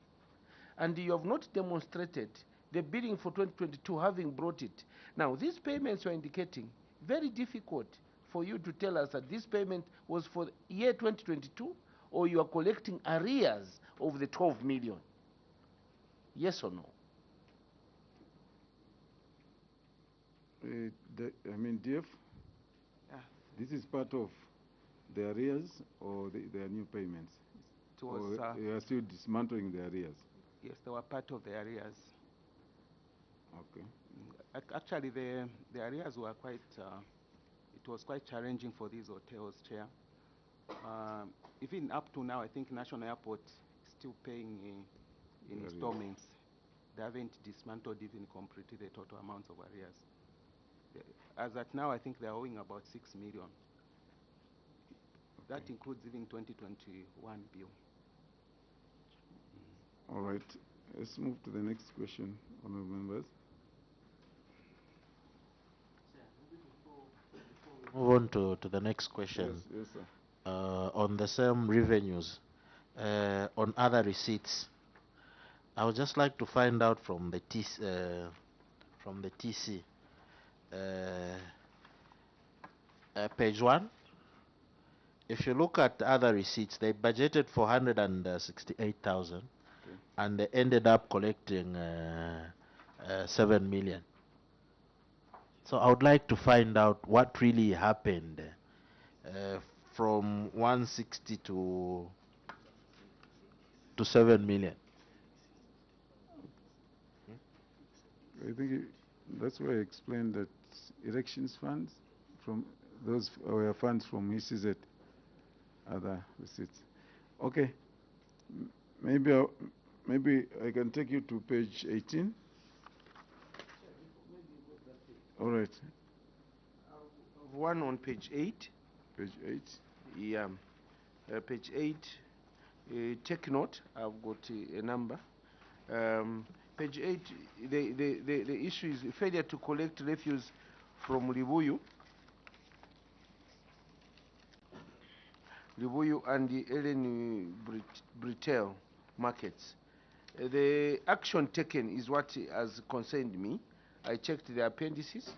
And you have not demonstrated the bidding for 2022 having brought it. Now, these payments you're indicating, very difficult for you to tell us that this payment was for the year 2022, or you are collecting arrears of the 12 million. Yes or no? I mean, DF, Yeah. this is part of the arrears or their new payments? It was, or you are still dismantling the arrears? yes, they were part of the arrears. Okay. Actually, the arrears were quite, it was quite challenging for these hotels, Chair. Even up to now, I think National Airport is still paying in installments. They haven't dismantled even completely the total amounts of arrears. As at now, I think they're owing about 6 million. That includes even 2021 bill. All right. Let's move to the next question, honorable members. Move on to the next question. Yes, sir. On the same revenues, on other receipts, I would just like to find out from the TC, page 1. If you look at other receipts, they budgeted for 168,000, and they ended up collecting 7 million. So I would like to find out what really happened from 160 to 7 million. I think that's why I explained that elections funds from those were funds from ECZ, other receipts. Okay, maybe I can take you to page 18. All right. One on page 8. Page 8. Yeah. Page 8. Take note. I've got a number. Page 8, the issue is failure to collect refuse from Libuyu and the Ellen Britel markets. The action taken is what has concerned me. I checked the appendices.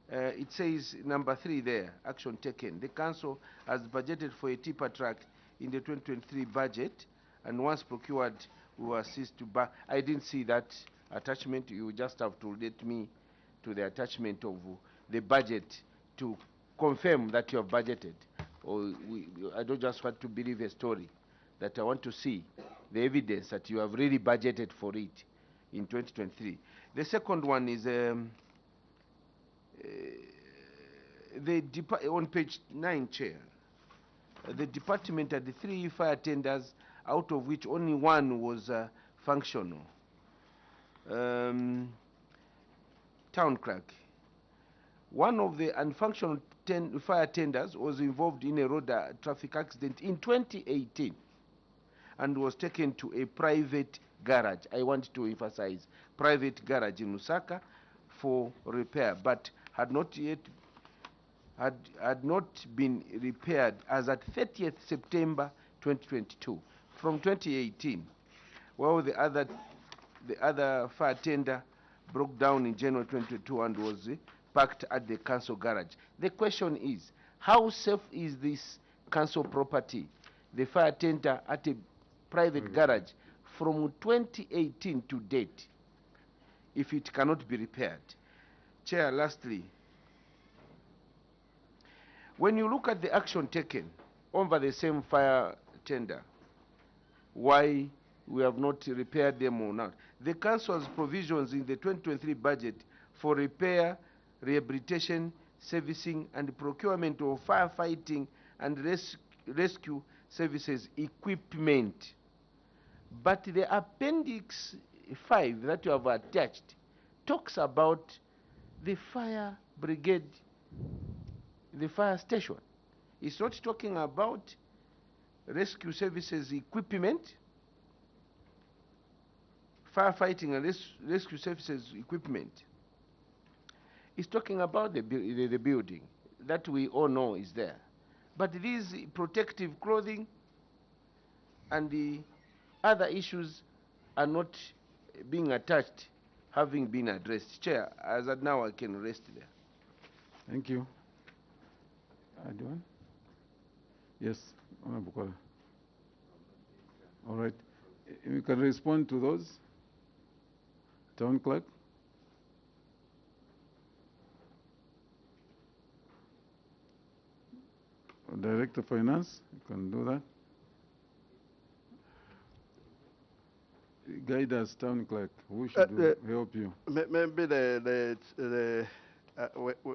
It says number 3 there, action taken. The council has budgeted for a tipper truck in the 2023 budget, and once procured, we will assist to buy. I didn't see that attachment. You just have to let me to the attachment of the budget to confirm that you have budgeted. Or I don't just want to believe a story, that I want to see the evidence that you have really budgeted for it in 2023. The second one is on page 9, Chair. The department had the 3 fire tenders, out of which only 1 was functional. Town clerk. One of the unfunctional fire tenders was involved in a road traffic accident in 2018 and was taken to a private garage. I want to emphasize private garage in Lusaka for repair, but had not been repaired as at 30th September 2022. From 2018, well, the other fire tender broke down in January 2022 and was parked at the council garage. The question is, how safe is this council property, the fire tender at a private garage, from 2018 to date, if it cannot be repaired? Chair, lastly, when you look at the action taken over the same fire tender, why we have not repaired them or not? The council has provisions in the 2023 budget for repair, rehabilitation, servicing, and procurement of firefighting and rescue services equipment. But the appendix 5 that you have attached talks about the fire brigade, the fire station. It's not talking about rescue services equipment, firefighting and rescue services equipment. It's talking about the building that we all know is there. But these protective clothing and the other issues are not being attached, having been addressed. Chair, as at now I can rest there. Thank you. Adwan? Yes, Honorable Kwala. All right. You can respond to those. Town clerk. Director of Finance, you can do that. Guide us, town clerk. Who should help you? Maybe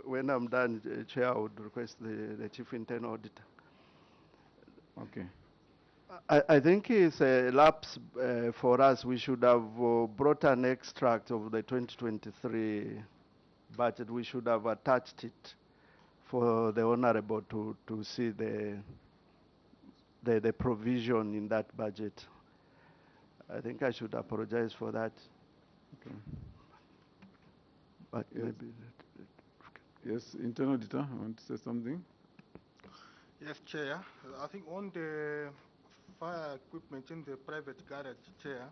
when I'm done, Chair, I would request the Chief Internal Auditor. Okay. I think it's a lapse for us. We should have brought an extract of the 2023 budget. We should have attached it for the Honorable to see the provision in that budget. I think I should apologize for that. Okay. But yes. maybe. Yes, Internal Auditor, I want to say something. Yes, Chair. I think on the fire equipment in the private garage, Chair,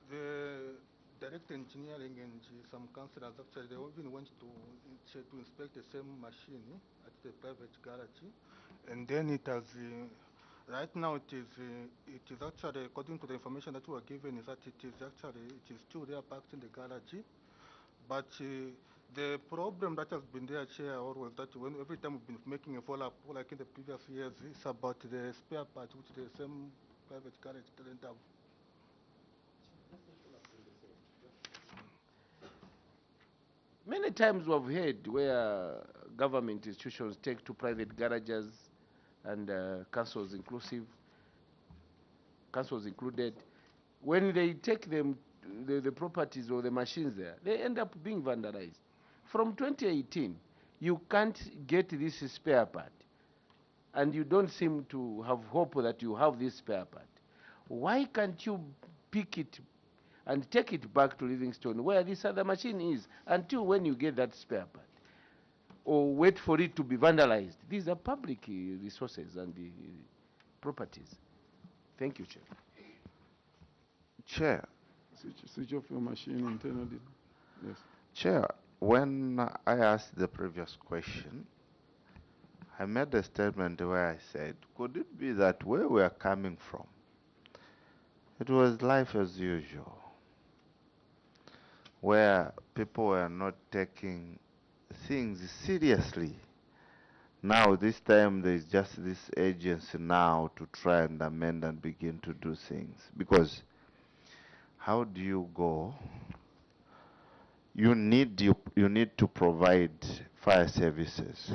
the Director Engineering and some councillors actually, they even went to inspect the same machine at the private garage, and then it has. Right now, it is actually, according to the information that we were given, is that it is still there parked in the garage. But the problem that has been there, Chair, always that every time we've been making a follow-up, like in the previous years, it's about the spare parts which the same private garage didn't have. Many times we have heard where government institutions take to private garages and councils included. When they take them, the properties or the machines there, they end up being vandalized. From 2018, you can't get this spare part, and you don't seem to have hope that you have this spare part. Why can't you pick it and take it back to Livingstone where this other machine is until when you get that spare part, or wait for it to be vandalized. These are public resources and properties. Thank you, Chair. Chair, Switch off your machine internally. Yes. Chair, when I asked the previous question, I made a statement where I said, could it be that where we are coming from, it was life as usual, where people were not taking things seriously. Now, this time, there's just this agency now to try and amend and begin to do things. Because how do you go? You need to provide fire services.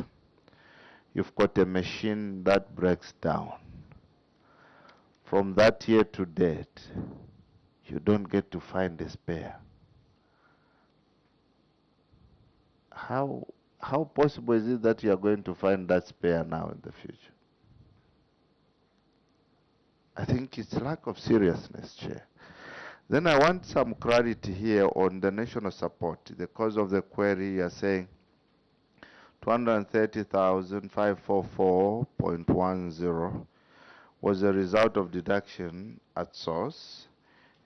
You've got a machine that breaks down. From that year to date, you don't get to find a spare. How possible is it that you are going to find that spare now in the future? I think it's lack of seriousness, Chair. Then I want some clarity here on the national support. The cause of the query, you are saying 230,544.10 was a result of deduction at source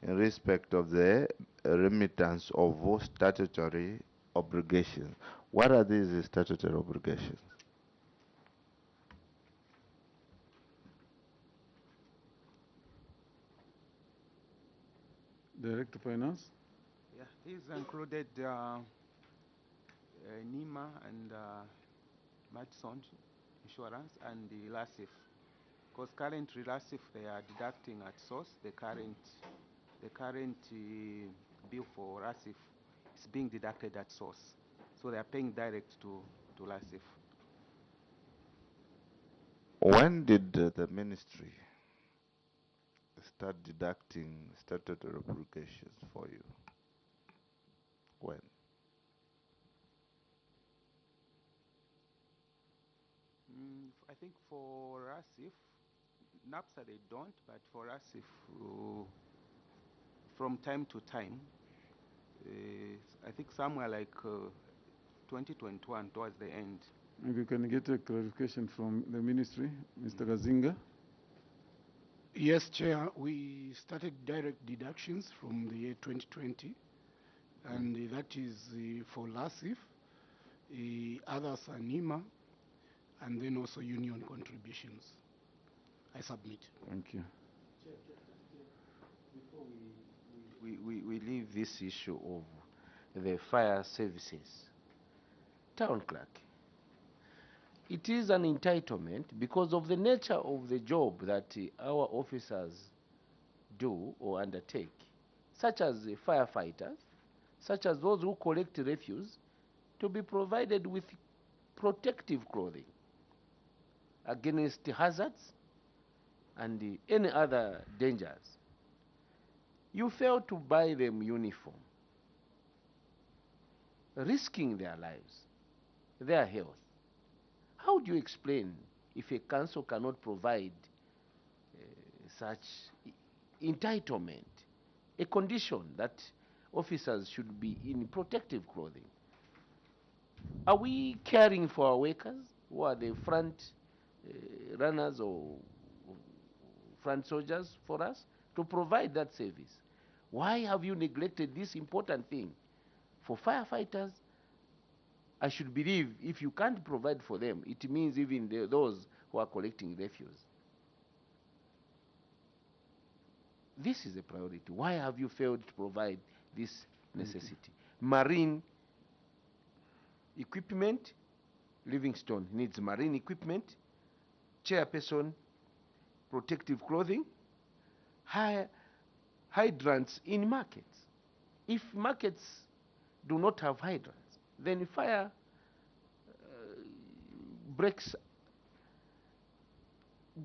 in respect of the remittance of statutory obligations. What are these statutory obligations? Director Finance? Yeah, these included NEMA and Madison Insurance and the LASIF. Because currently LASIF, they are deducting at source. The current bill for LASIF is being deducted at source. So they are paying direct to LASIF. When did the ministry start deducting statutory obligations for you? When? I think for LASIF, NAPSA they don't, but for LASIF, from time to time, I think somewhere like 2021 towards the end. Maybe you can get a clarification from the ministry, Mr. Gazinga. Yes, Chair. We started direct deductions from the year 2020, and that is for LASIF. Others are NEMA, and then also union contributions. I submit. Thank you. Before we leave this issue of the fire services, Town Clerk, it is an entitlement because of the nature of the job that our officers do or undertake, such as firefighters, such as those who collect refuse, to be provided with protective clothing against hazards and any other dangers. You fail to buy them uniform, risking their lives, their health. How do you explain if a council cannot provide such entitlement, a condition that officers should be in protective clothing? Are we caring for our workers who are the front runners or front soldiers for us to provide that service? Why have you neglected this important thing? For firefighters, I should believe if you can't provide for them, it means even those who are collecting refuse. This is a priority. Why have you failed to provide this necessity? Marine equipment, Livingstone needs marine equipment, chairperson, protective clothing, hydrants in markets. If markets do not have hydrants, then fire breaks.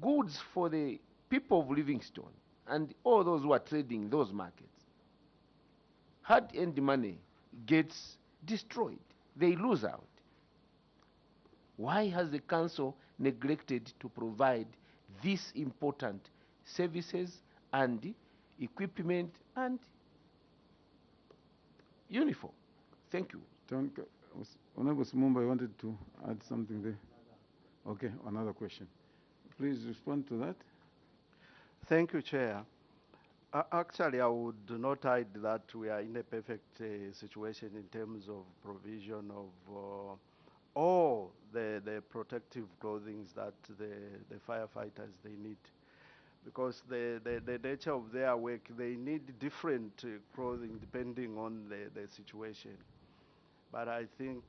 Goods for the people of Livingstone and all those who are trading those markets, hard-earned money gets destroyed. They lose out. Why has the council neglected to provide these important services and equipment, and uniform. Thank you. Honorable Sumumba, I wanted to add something there. Okay, another question. Please respond to that. Thank you, Chair. Actually, I would not hide that we are in a perfect situation in terms of provision of all the protective clothing that the firefighters they need. Because the nature of their work, they need different clothing depending on the situation. But I think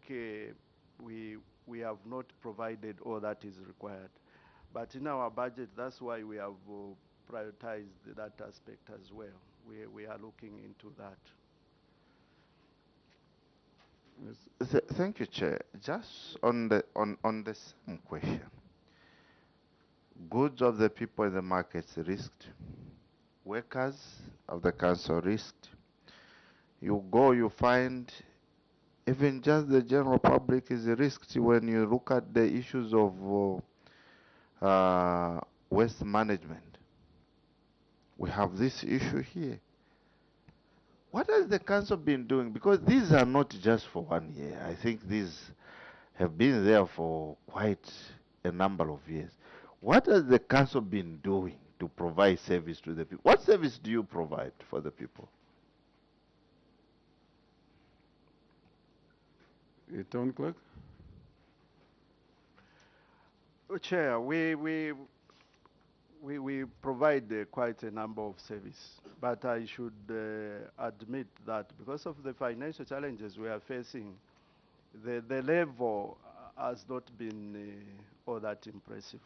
we have not provided all that is required. But in our budget, that's why we have prioritized that aspect as well. We are looking into that. Thank you, Chair. Just on the same question. Goods of the people in the markets risked. Workers of the council risked. You go, you find even just the general public is risked when you look at the issues of waste management. We have this issue here. What has the council been doing? Because these are not just for 1 year. I think these have been there for quite a number of years. What has the council been doing to provide service to the people? What service do you provide for the people? Town clerk? Chair, we provide quite a number of services, but I should admit that because of the financial challenges we are facing, the level has not been all that impressive.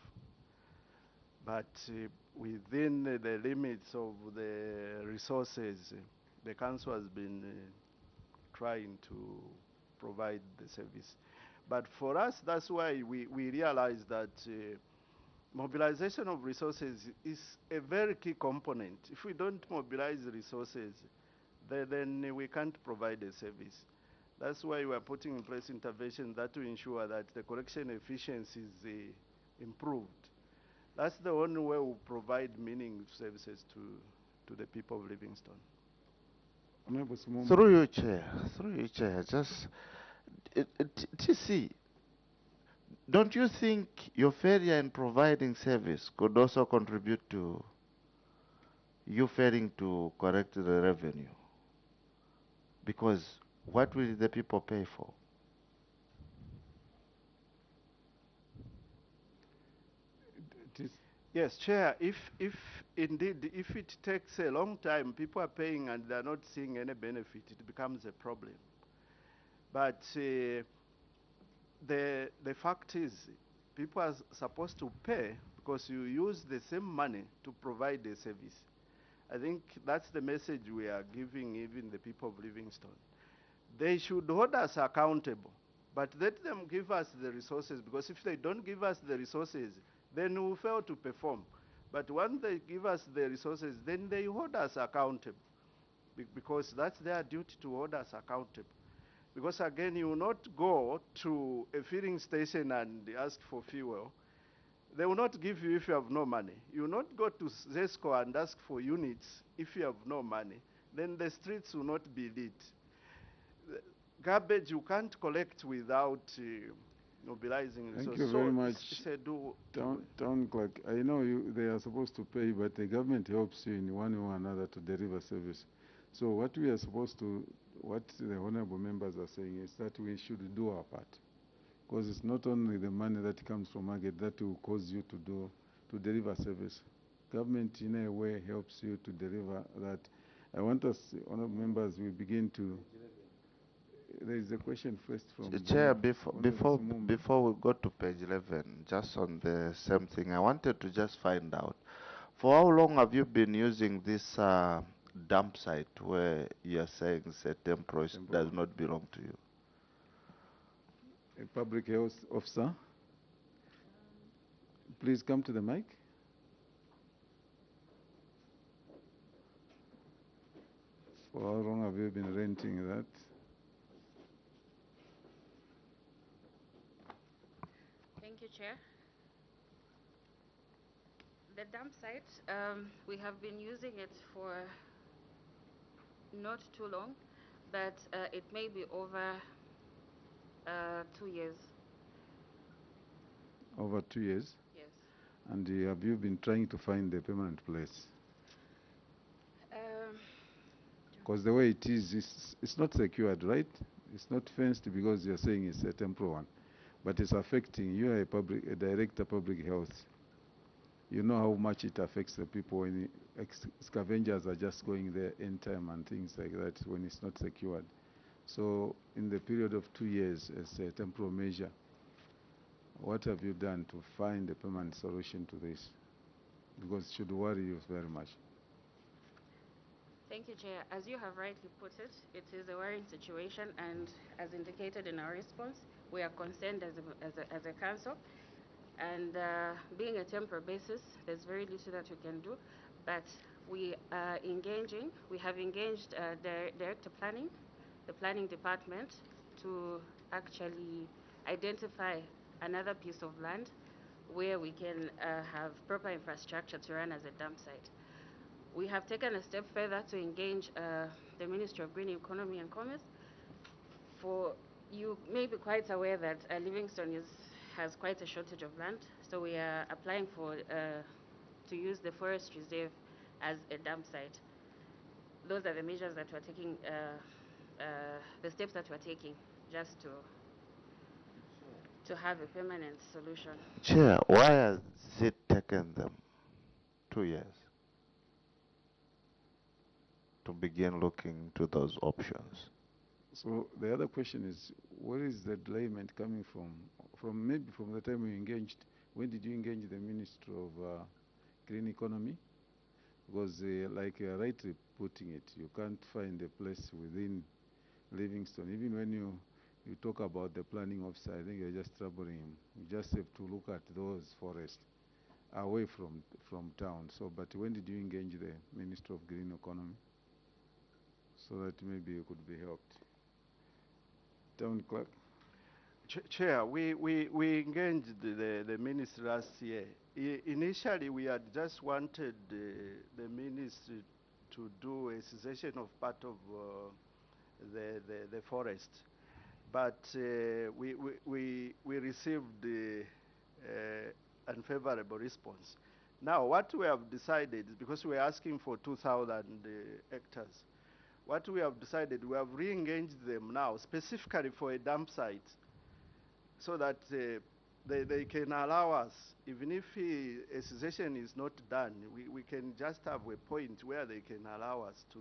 But within the limits of the resources, the council has been trying to provide the service. But for us, that's why we realize that mobilization of resources is a very key component. If we don't mobilize resources, then we can't provide a service. That's why we are putting in place interventions that will ensure that the collection efficiency is improved. That's the only way we provide meaning services to the people of Livingstone. Through your chair, just TC, don't you think your failure in providing service could also contribute to you failing to correct the revenue? Because what will the people pay for? Yes, Chair, if indeed, if it takes a long time, people are paying and they're not seeing any benefit, it becomes a problem. But the fact is, people are supposed to pay because you use the same money to provide a service. I think that's the message we are giving even the people of Livingstone. They should hold us accountable, but let them give us the resources, because if they don't give us the resources, then we will fail to perform. But once they give us the resources, then they hold us accountable, because that's their duty to hold us accountable. Because again, you will not go to a filling station and ask for fuel. They will not give you if you have no money. You will not go to ZESCO and ask for units if you have no money. Then the streets will not be lit. Garbage you can't collect without mobilizing resources. Thank you very much. It's Town clerk, I know they are supposed to pay, but the government helps you in one way or another to deliver service. So what we are supposed to, what the honorable members are saying is that we should do our part. Because it's not only the money that comes from market that will cause you to deliver service. Government in a way helps you to deliver that. I want us, honorable members, we begin to. There is a question first from Chair, before we go to page 11, just on the same thing, I wanted to just find out, for how long have you been using this dump site where you are saying certain process does not belong to you? A public health officer, please come to the mic. For how long have you been renting that? Thank you, Chair. The dump site, we have been using it for not too long, but it may be over 2 years. Over 2 years? Yes. And have you been trying to find a permanent place? Because the way it is, it's not secured, right? It's not fenced because you're saying it's a temporary one. But it's affecting you, a director of public health. You know how much it affects the people when scavengers are just going there in time and things like that when it's not secured. So in the period of 2 years as a temporary measure, what have you done to find a permanent solution to this? Because it should worry you very much. Thank you, Chair. As you have rightly put it, it is a worrying situation, and as indicated in our response, we are concerned as a council. And being a temporary basis, there's very little that we can do, but we are engaging. We have engaged Director Planning, the Planning Department, to actually identify another piece of land where we can have proper infrastructure to run as a dump site. We have taken a step further to engage the Ministry of Green Economy and Commerce. For you may be quite aware that Livingstone has quite a shortage of land, so we are applying for to use the forest reserve as a dump site. Those are the measures that we're taking, the steps that we're taking, just to have a permanent solution. Chair, why has it taken them 2 years to begin looking to those options? So the other question is, where is the delayment coming from? Maybe from the time you engaged. When did you engage the Minister of Green Economy? Because like you're rightly putting it, you can't find a place within Livingstone. Even when you talk about the planning officer, I think you're just troubling him. You just have to look at those forests away from town. So, but when did you engage the Minister of Green Economy? So that maybe you could be helped. Town Clerk. Chair, we engaged the ministry last year. Initially, we had just wanted the ministry to do a cessation of part of the forest, but we received unfavorable response. Now, what we have decided is, because we are asking for 2,000 hectares, what we have decided, we have re-engaged them now specifically for a dump site, so that they can allow us, even if a cessation is not done, we can just have a point where they can allow us to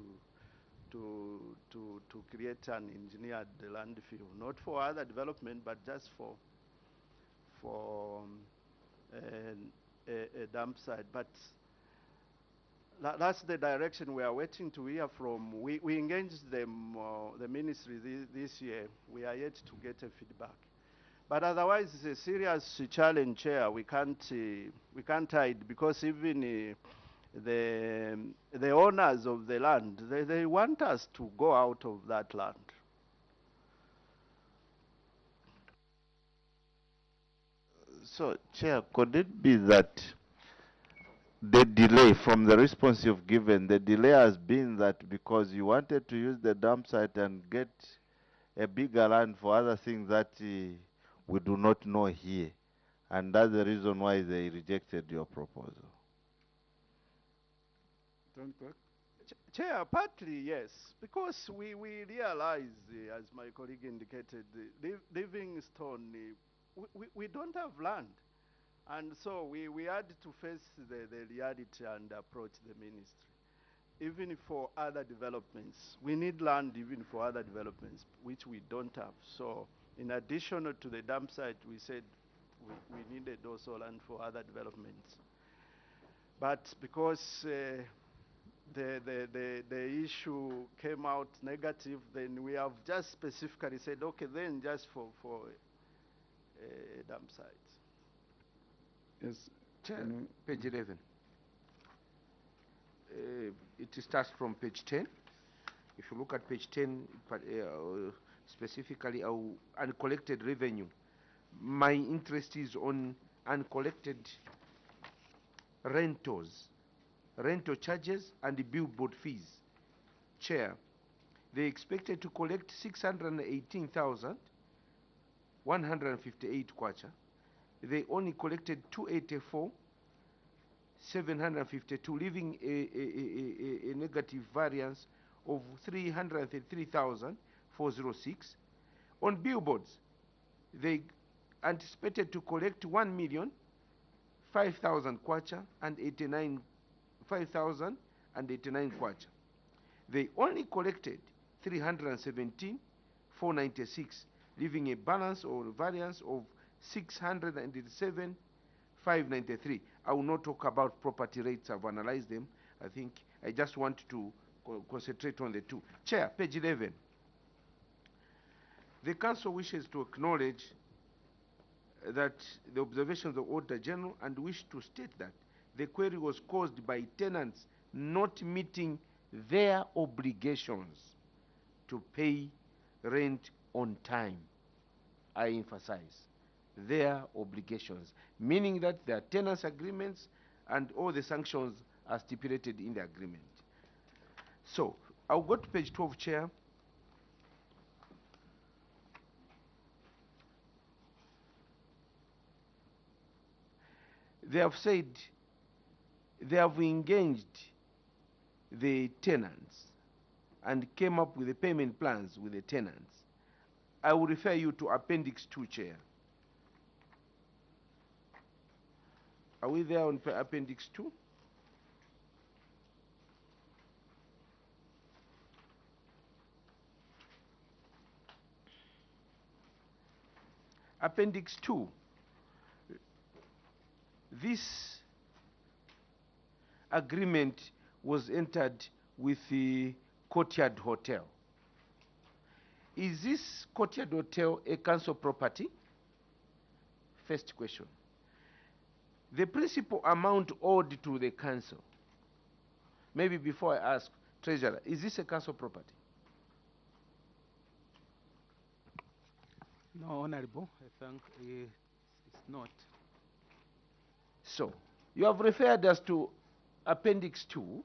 create an engineered landfill, not for other development, but just for a dump site. But that's the direction we are waiting to hear from. We engaged them, the ministry this year. We are yet to get a feedback. But otherwise, it's a serious challenge, Chair. We can't hide, because even the owners of the land, they want us to go out of that land. So, Chair, could it be that the delay, from the response you've given, the delay has been that because you wanted to use the dump site and get a bigger land for other things that we do not know here, and that's the reason why they rejected your proposal? Town Clerk. Chair, partly yes, because we realize, as my colleague indicated, Livingstone, we don't have land. And so we had to face the reality and approach the ministry. Even for other developments, we need land even for other developments, which we don't have. So in addition to the dump site, we said we needed also land for other developments. But because the issue came out negative, then we have just specifically said, okay, then just for a dump site. Yes. Chair, page 11. It starts from page 10. If you look at page 10, specifically uncollected revenue, my interest is on uncollected rentals, rental charges, and the billboard fees. Chair, they expected to collect 618,158 kwacha. They only collected 284,752, leaving a negative variance of 303,406. On billboards, they anticipated to collect 1,005,000 kwacha and 5,089 kwacha. They only collected 317,496, leaving a balance or variance of 607,593. I will not talk about property rates. I've analyzed them. I think I just want to concentrate on the two. Chair, page 11. The Council wishes to acknowledge that the observations of the Auditor General and wish to state that the query was caused by tenants not meeting their obligations to pay rent on time. I emphasize, their obligations, meaning that their tenants' agreements and all the sanctions are stipulated in the agreement. So, I'll go to page 12, Chair. They have said they have engaged the tenants and came up with the payment plans with the tenants. I will refer you to Appendix 2, Chair. Are we there on Appendix 2? Appendix 2. This agreement was entered with the Courtyard Hotel. Is this Courtyard Hotel a council property? First question. The principal amount owed to the council. Maybe before I ask, Treasurer, is this a council property? No, Honorable, I think it's not. So, you have referred us to Appendix 2,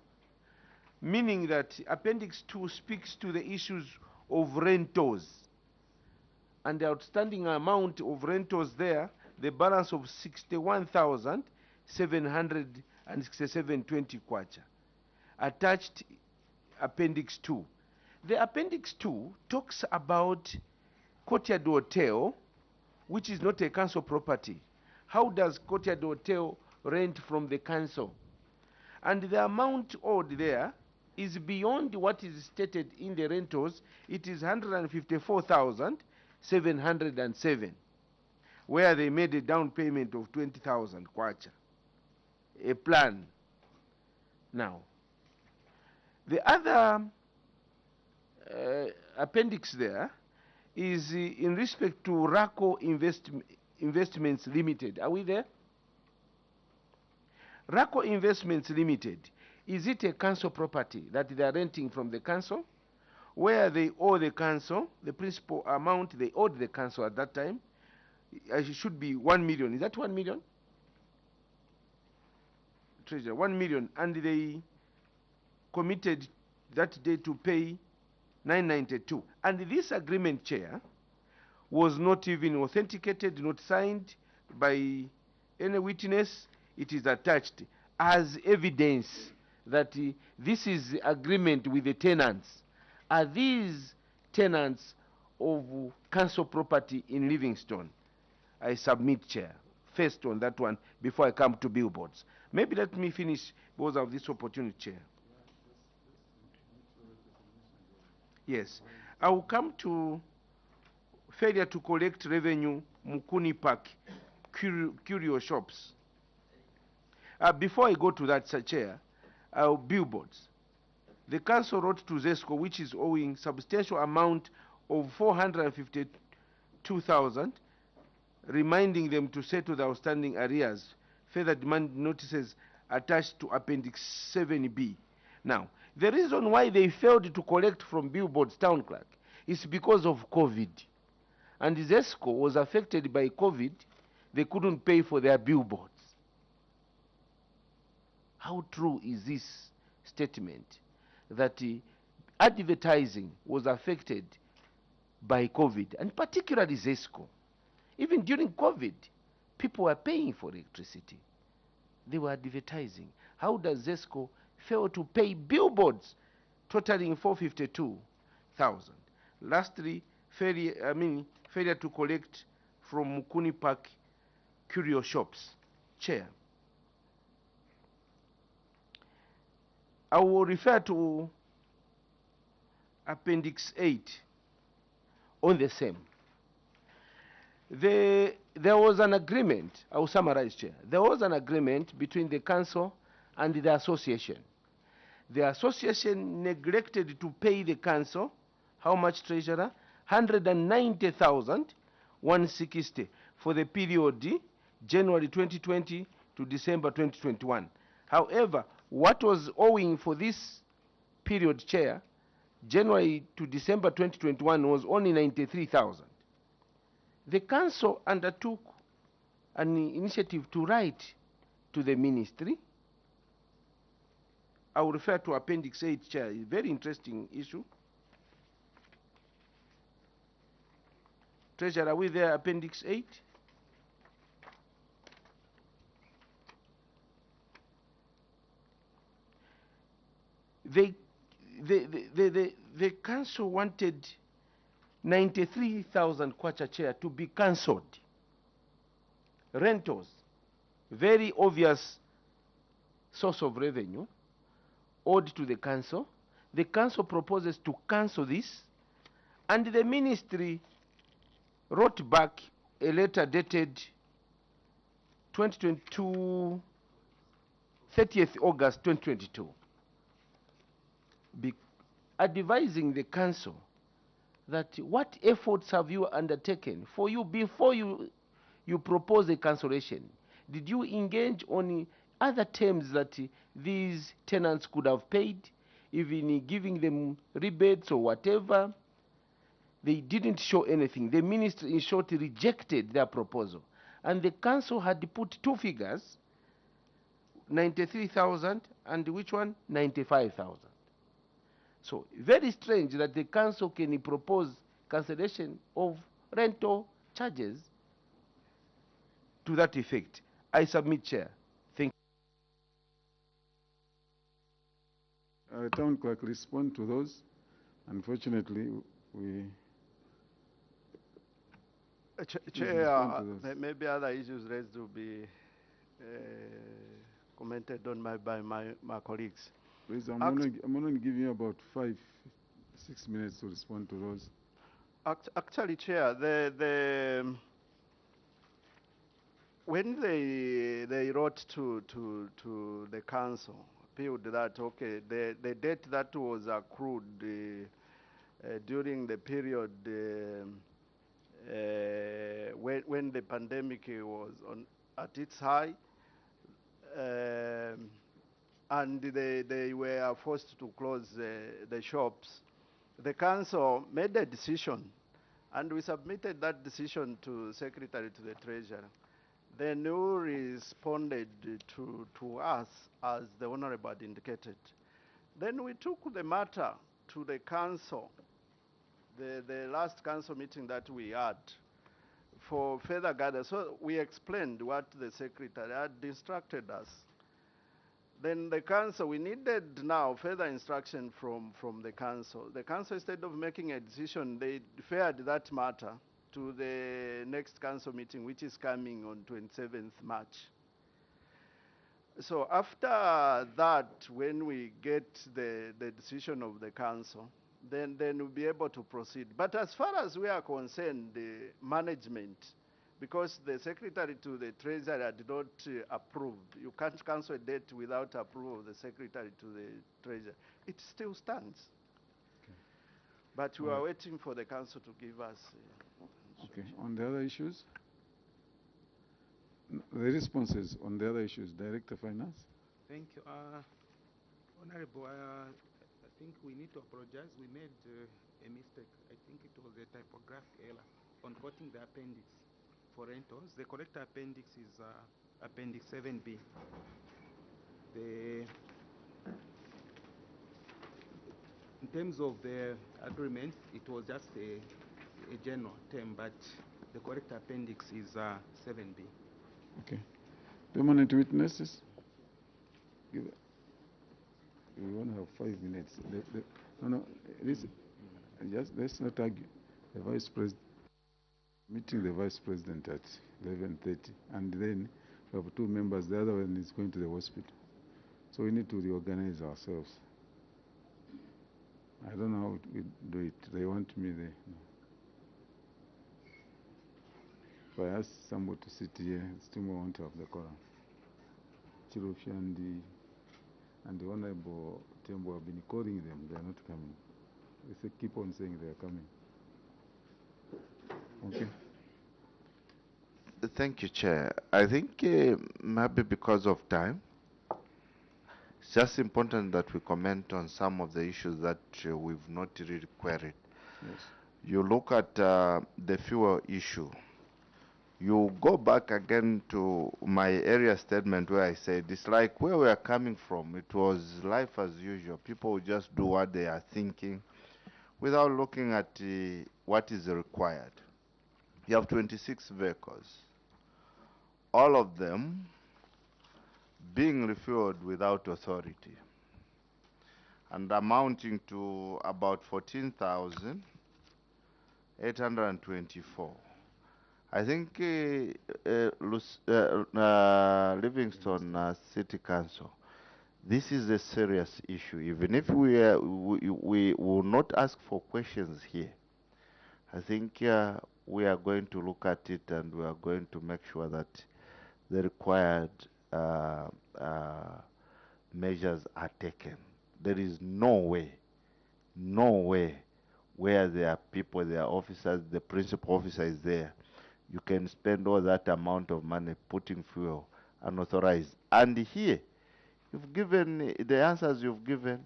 meaning that Appendix 2 speaks to the issues of rentals. And the outstanding amount of rentals there, the balance of 61,767.20 kwacha. Attached Appendix 2. The Appendix 2 talks about Courtyard Hotel, which is not a council property. How does Courtyard Hotel rent from the council? And the amount owed there is beyond what is stated in the rentals. It is 154,707, where they made a down payment of 20,000 kwacha. A plan. Now, the other appendix there is in respect to RACO Investments Limited. Are we there? RACO Investments Limited, is it a council property that they are renting from the council, where they owe the council, the principal amount they owed the council at that time, it should be 1 million. Is that 1 million? Treasurer, 1 million, and they committed that day to pay 992. And this agreement, Chair, was not even authenticated, not signed by any witness. It is attached as evidence that this is the agreement with the tenants. Are these tenants of council property in Livingstone? I submit, Chair, first on that one before I come to billboards. Maybe let me finish because of this opportunity, Chair. Yes, I will come to failure to collect revenue, Mukuni Park, curio shops. Before I go to that, Sir Chair, billboards. The council wrote to ZESCO, which is owing substantial amount of 452,000, reminding them to settle the outstanding arrears. Further demand notices attached to Appendix 7B. Now, the reason why they failed to collect from billboards, town clerk, is because of COVID. And ZESCO was affected by COVID. They couldn't pay for their billboards. how true is this statement that advertising was affected by COVID, and particularly ZESCO. Even during COVID, people were paying for electricity. They were advertising. How does ZESCO fail to pay billboards totaling 452,000? Lastly, failure to collect from Mukuni Park curio shops. Chair, I will refer to Appendix 8 on the same. There was an agreement, I will summarize, Chair. There was an agreement between the council and the association. The association neglected to pay the council, how much, Treasurer? 190,160 for the period January 2020 to December 2021. However, what was owing for this period, Chair, January to December 2021, was only 93,000. The council undertook an initiative to write to the ministry. I will refer to Appendix 8, Chair. A very interesting issue. Treasurer, are we there? Appendix 8? The council wanted 93,000 kwacha, Chair, to be cancelled. Rentals, very obvious source of revenue, owed to the council. The council proposes to cancel this, and the ministry wrote back a letter dated 2022, 30th August 2022, advising the council that what efforts have you undertaken for you before you propose a cancellation? Did you engage on other terms that these tenants could have paid, even giving them rebates or whatever? They didn't show anything. The ministry, in short, rejected their proposal. And the council had put two figures, 93,000 and which one? 95,000. So very strange that the council can propose cancellation of rental charges to that effect. I submit, Chair. Thank you. Town Clerk, respond to those. Unfortunately, we... Chair, maybe other issues raised will be commented on by my colleagues. Please, I'm only giving you about 5-6 minutes to respond to those. Actually, Chair, when they wrote to the council, appealed that, okay, the debt that was accrued during the period when the pandemic was at its high, and they were forced to close the shops, the council made a decision, and we submitted that decision to Secretary to the Treasurer. Then you responded to us, as the Honorable had indicated. Then we took the matter to the council, the last council meeting that we had, for further guidance. So we explained what the Secretary had instructed us. Then the council, we needed now further instruction from the council. The council, instead of making a decision, they deferred that matter to the next council meeting, which is coming on 27th March. So after that, when we get the decision of the council, then we'll be able to proceed. But as far as we are concerned, the management, because the Secretary to the Treasurer did not approve, you can't cancel a debt without approval of the Secretary to the Treasurer. It still stands. Okay. But we are waiting for the council to give us. Okay. On the other issues, the responses on the other issues, Director Finance. Thank you, Honorable. I think we need to apologize. We made a mistake. I think it was a typographic error on quoting the appendix for rentals. The correct appendix is Appendix 7B. the in terms of the agreement, it was just a general term, but the correct appendix is 7B. Okay. Permanent witnesses? We want to have 5 minutes. No, let's not argue. The Vice President, meeting the Vice President at 11:30, and then we have 2 members. The other one is going to the hospital. So we need to reorganize ourselves. I don't know how we do it. They want me there. No. If I ask somebody to sit here, still won't have the quorum. Chirufi and the Honorable Tembo have been calling them. They are not coming. They keep on saying they are coming. Okay. Thank you, Chair. I think maybe because of time, it's just important that we comment on some of the issues that we've not really queried. Yes. You look at the fuel issue. You go back again to my area statement where I said it's like where we are coming from. It was life as usual. People would just do what they are thinking without looking at what is required. You have 26 vehicles, all of them being refueled without authority and amounting to about 14,824. I think Livingston City Council, this is a serious issue. Even if we will not ask for questions here, I think we are going to look at it and we are going to make sure that the required measures are taken. There is no way where there are people, there are officers, the principal officer is there. You can spend all that amount of money putting fuel unauthorized. And here, you've given the answers you've given,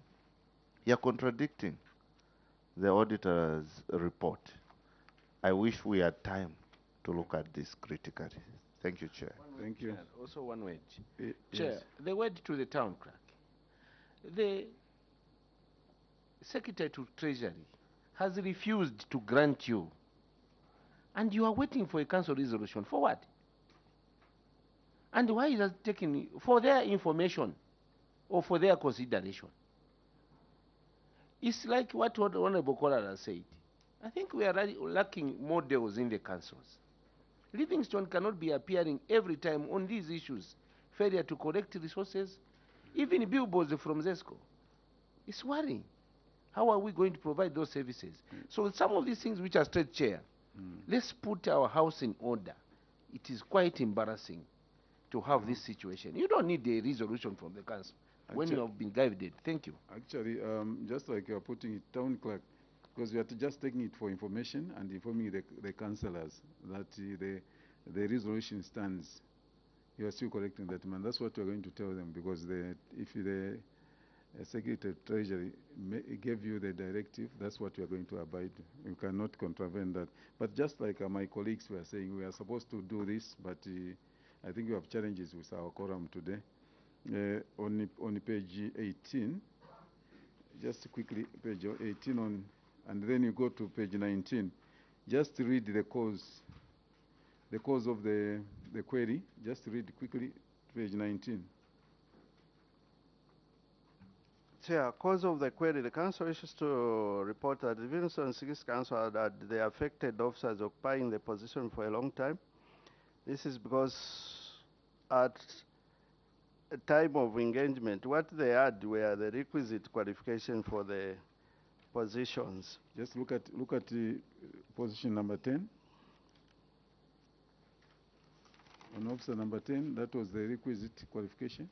you're contradicting the auditor's report. I wish we had time to look at this critically. Thank you, Chair. Thank you. Also one word. Chair, Chair, the word to the town clerk. The Secretary to Treasury has refused to grant you, and you are waiting for a council resolution. For what? And why is it taken for their information or for their consideration? It's like what Honorable Kola has said. I think we are lacking models in the councils. Livingston cannot be appearing every time on these issues. Failure to collect resources, even billboards from ZESCO. It's worrying. How are we going to provide those services? So some of these things which are straight chair, let's put our house in order. It is quite embarrassing to have this situation. You don't need a resolution from the council when you have been guided. Thank you. Actually, just like you are putting it, town clerk, because we are just taking it for information and informing the councillors that the resolution stands. You are still correcting that, man. That's what we are going to tell them, because if the Secretary of Treasury gave you the directive, that's what you are going to abide. You cannot contravene that. But just like my colleagues were saying, we are supposed to do this, but I think we have challenges with our quorum today. On page 18, just quickly, page 18 and then you go to page 19. Just read the cause of the query. Just read quickly, page 19. Chair, cause of the query, the council wishes to report that the Livingston City Council had the affected officers occupying the position for a long time. This is because at a time of engagement, what they had were the requisite qualification for the positions. Just look at position number 10. On officer number 10, that was the requisite qualification.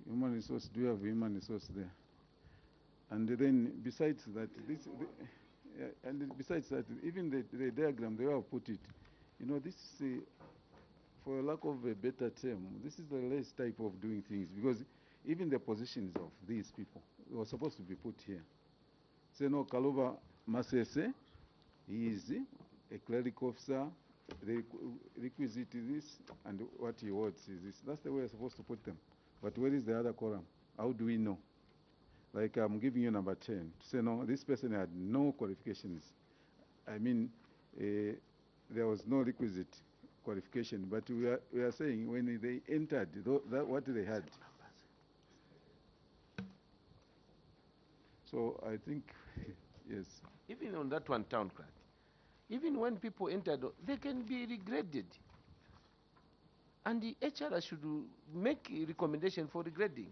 Human resource, do you have human resource there? And then besides that, even the diagram, they have put it. You know, this is, for a lack of a better term, this is the less type of doing things, because even the positions of these people were supposed to be put here. Say no, Kalova Masese, he is a clerical officer, the requisite is this, and what he wants is this. That's the way we're supposed to put them. But where is the other column? How do we know? Like I'm giving you number 10. To say, no, this person had no qualifications. I mean, there was no requisite qualification. But we are saying when they entered, what they had. So I think, yes. Even on that one, town clerk, even when people entered, they can be regraded. And the HR should make a recommendation for regrading.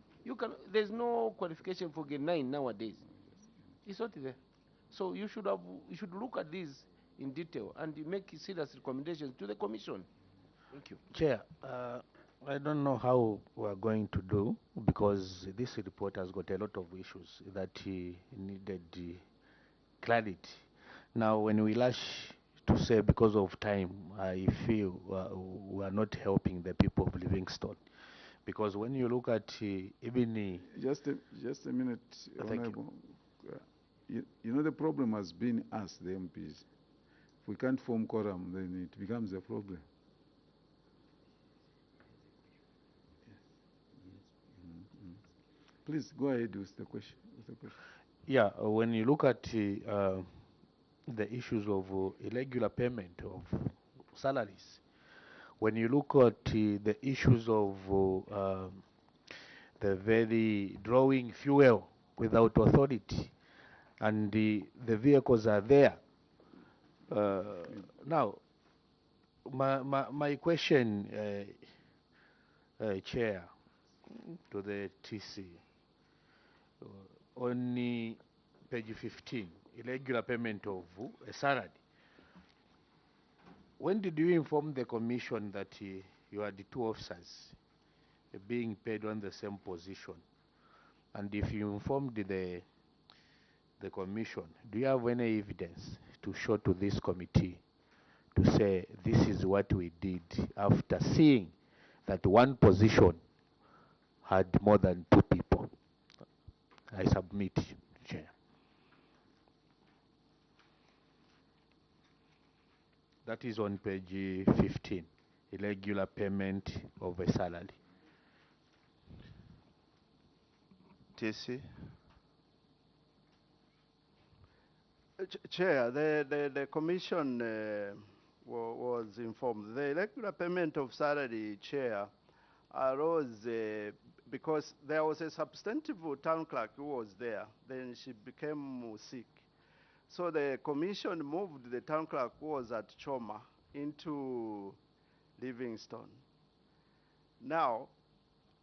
There's no qualification for grade 9 nowadays. It's not there. So you should look at this in detail and make serious recommendations to the commission. Thank you. Chair, I don't know how we're going to do, because this report has got a lot of issues that needed clarity. Now, when we rush to say because of time, I feel we are not helping the people of Livingstone. Because when you look at even... Just a minute, Thank Honorable. You know, the problem has been us, the MPs. If we can't form quorum, then it becomes a problem. Please go ahead with the question. Yeah, when you look at the issues of irregular payment of salaries, when you look at the issues of the very drawing fuel without authority, and the vehicles are there. Now, my question, Chair, to the TC, on page 15, irregular payment of a salary. When did you inform the commission that you are the two officers being paid on the same position? And if you informed the commission, do you have any evidence to show to this committee to say this is what we did after seeing that one position had more than two people? I submit, Chair. That is on page 15, irregular payment of a salary. TC? Chair, the commission was informed. The irregular payment of salary, Chair, arose because there was a substantive town clerk who was there. Then she became sick. So the commission moved the town clerk who was at Choma into Livingstone. Now,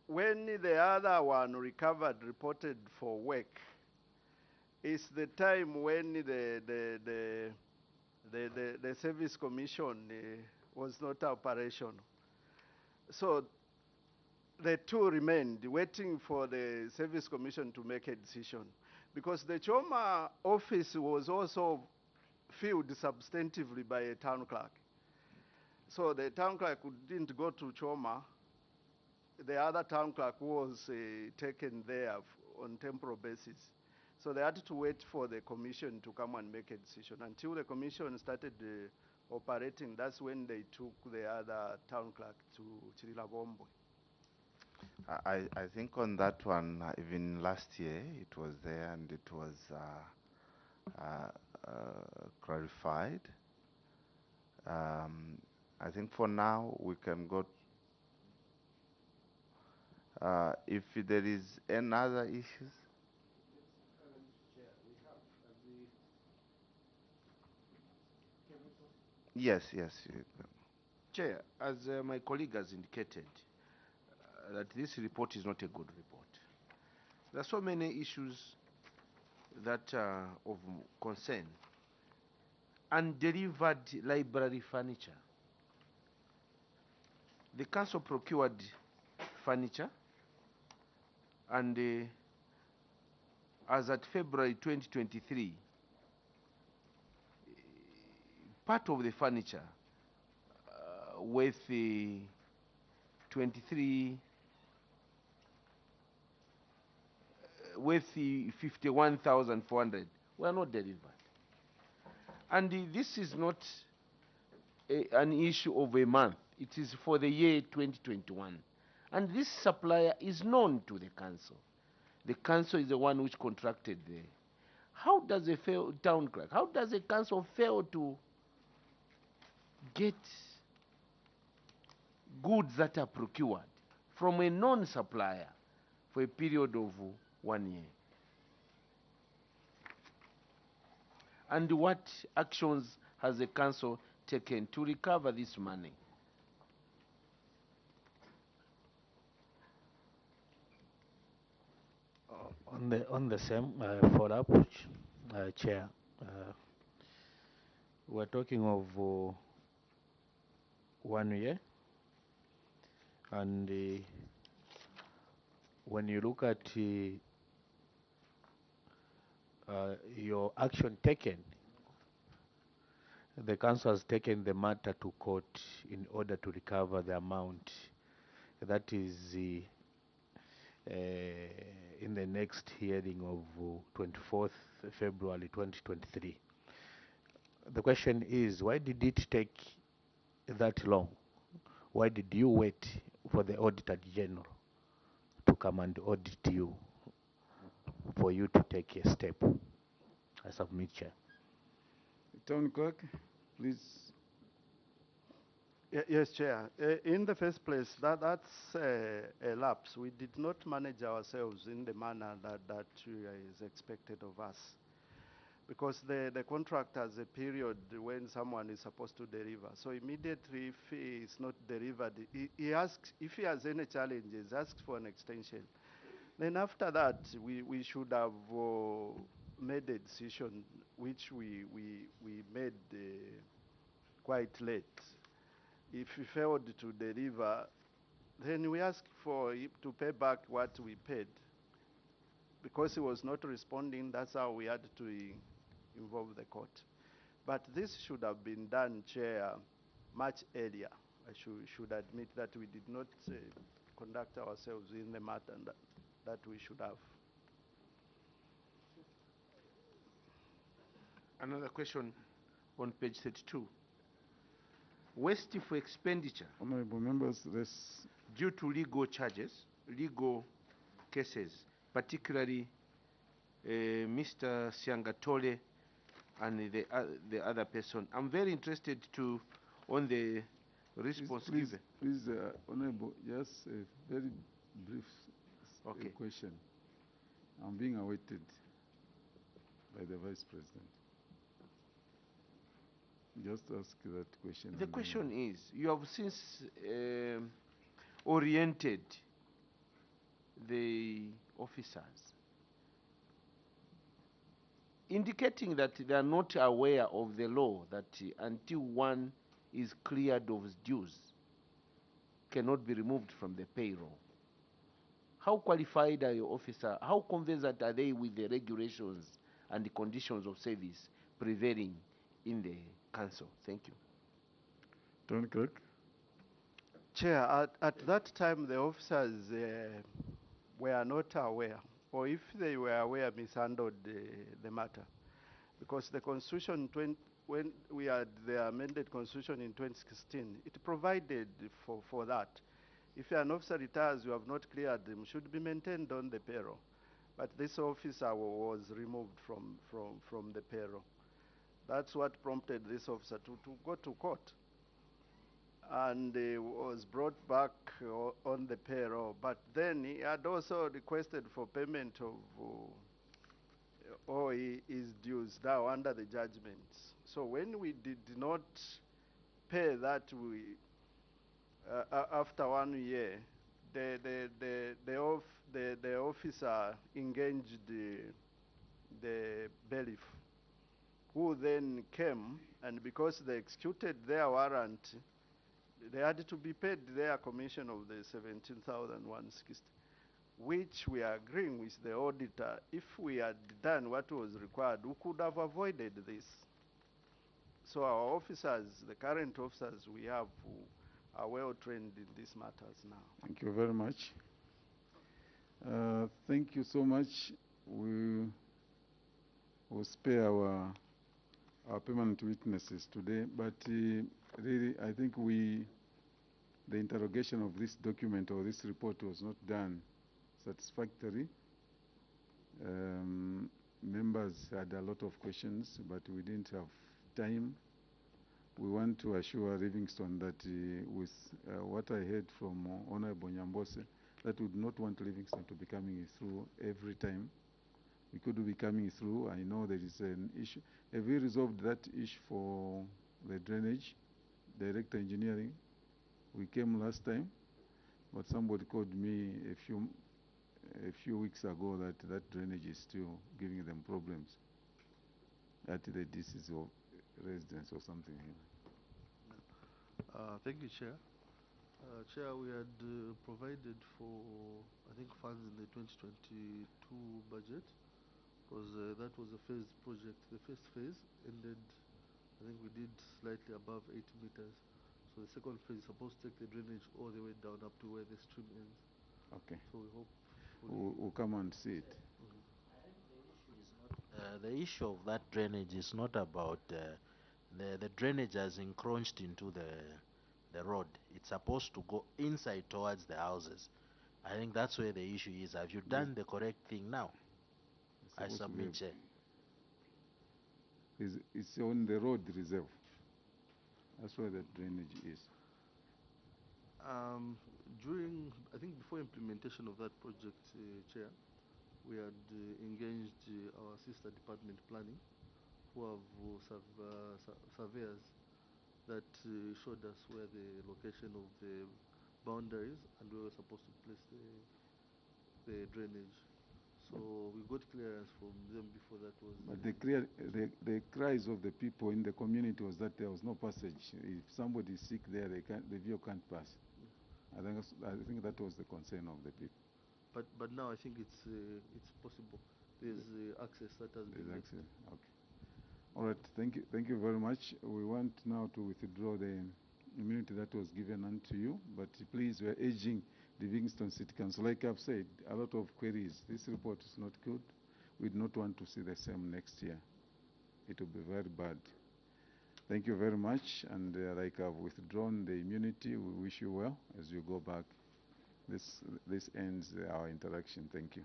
when the other one recovered, reported for work, it's the time when the service commission was not operational. So the two remained waiting for the service commission to make a decision, because the Choma office was also filled substantively by a town clerk. So the town clerk didn't go to Choma. The other town clerk was taken there on temporal basis. So they had to wait for the commission to come and make a decision. Until the commission started operating, that's when they took the other town clerk to Chirilabombwe. I think on that one, even last year, it was there and it was clarified. I think for now, we can go. If there is another issues. Yes. Chair, as my colleague has indicated, that this report is not a good report. There are so many issues that are of concern. Undelivered library furniture. The council procured furniture, and as at February 2023, part of the furniture with 51,400 were not delivered. And this is not an issue of a month. It is for the year 2021. And this supplier is known to the council. The council is the one which contracted the. How does a town clerk, how does a council fail to get goods that are procured from a known supplier for a period of 1 year? And what actions has the council taken to recover this money? On the same follow-up, Chair, we're talking of 1 year, and when you look at your action taken, the council has taken the matter to court in order to recover the amount that is in the next hearing of 24th February 2023. The question is, why did it take that long? Why did you wait for the Auditor General to come and audit you for you to take a step? I submit, Chair. Town Clerk, please. Yes, Chair. In the first place, that's a lapse. We did not manage ourselves in the manner that is expected of us. Because the contract has a period when someone is supposed to deliver. So immediately, if he is not delivered, he asks, if he has any challenges, asks for an extension. Then after that, we should have made a decision, which we made quite late. If he failed to deliver, then we asked for him to pay back what we paid. Because he was not responding, that's how we had to involve the court. But this should have been done, Chair, much earlier. I should admit that we did not conduct ourselves in the matter that we should have. Another question on page 32. Waste for expenditure. Honorable members, due to legal charges, legal cases, particularly Mr. Siangatole and the other person. I'm very interested on the response given. Please, Honorable, just a very brief question. I'm being awaited by the Vice President. Just ask that question. The question is, you have since oriented the officers, indicating that they are not aware of the law, that until one is cleared of his dues, cannot be removed from the payroll. How qualified are your officers? How conversant are they with the regulations and the conditions of service prevailing in the council? Thank you. Town Clerk. Chair, at that time, the officers were not aware, or if they were aware, mishandled the matter. Because the Constitution, when we had the amended Constitution in 2016, it provided for that. If an officer retires, you have not cleared them, should be maintained on the payroll. But this officer was removed from the payroll. That's what prompted this officer to go to court. And he was brought back on the payroll. But then he had also requested for payment of all his dues now under the judgments. So when we did not pay that, after 1 year, the officer engaged the bailiff, who then came, and because they executed their warrant, they had to be paid their commission of the 17,160, which we are agreeing with the auditor. If we had done what was required, we could have avoided this. So our officers, the current officers we have, are well trained in these matters now. Thank you very much. Thank you so much. We will spare our permanent witnesses today, but really, I think the interrogation of this document or this report was not done satisfactory. Members had a lot of questions, but we didn't have time. We want to assure Livingston that with what I heard from Honorable Nyambose, that we would not want Livingston to be coming through every time. We could be coming through. I know there is an issue. Have we resolved that issue for the drainage, direct engineering? We came last time, but somebody called me a few weeks ago that drainage is still giving them problems at the DCs of residents or something. Thank you, Chair. Chair, we had provided for, I think, funds in the 2022 budget, because that was a phased project. The first phase ended, I think we did slightly above 80 meters. So the second phase is supposed to take the drainage all the way down up to where the stream ends. Okay. So we hope we'll come and see it. The issue of that drainage is not about the drainage has encroached into the road. It's supposed to go inside towards the houses. I think that's where the issue is. Have you done the correct thing now? I submit, Chair. It's on the road reserve. That's where the drainage is. During, I think before implementation of that project, Chair, we had engaged our sister department planning, who have surveyors that showed us where the location of the boundaries and where we were supposed to place the drainage. So we got clearance from them before that was. But the cries of the people in the community was that there was no passage. If somebody is sick there, the vehicle can't pass. I think that was the concern of the people. But now I think it's possible. There's access that has been. There's access. Okay. All right. Thank you very much. We want now to withdraw the immunity that was given unto you. But please, we are urging the Livingston City Council. Like I've said, a lot of queries. This report is not good. We do not want to see the same next year. It will be very bad. Thank you very much. And like I've withdrawn the immunity, we wish you well as you go back. This ends our interaction. Thank you.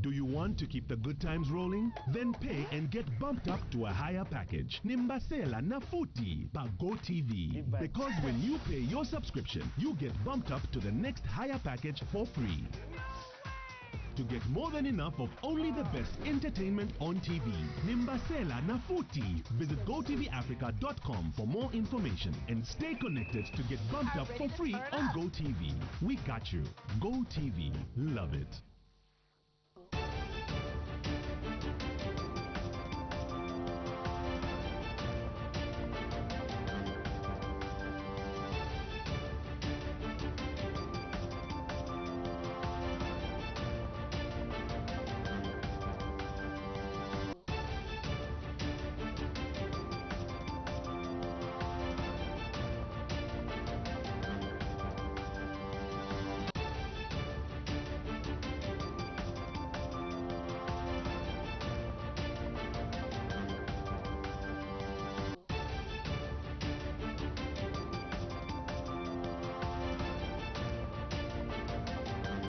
Do you want to keep the good times rolling? Then pay and get bumped up to a higher package. Nimbasela Nafuti by GoTV. Because when you pay your subscription, you get bumped up to the next higher package for free. to get more than enough of only the best entertainment on TV. Nimbasela Nafuti. Visit GoTVAfrica.com for more information and stay connected to get bumped up for free on GoTV. We got you. GoTV. Love it.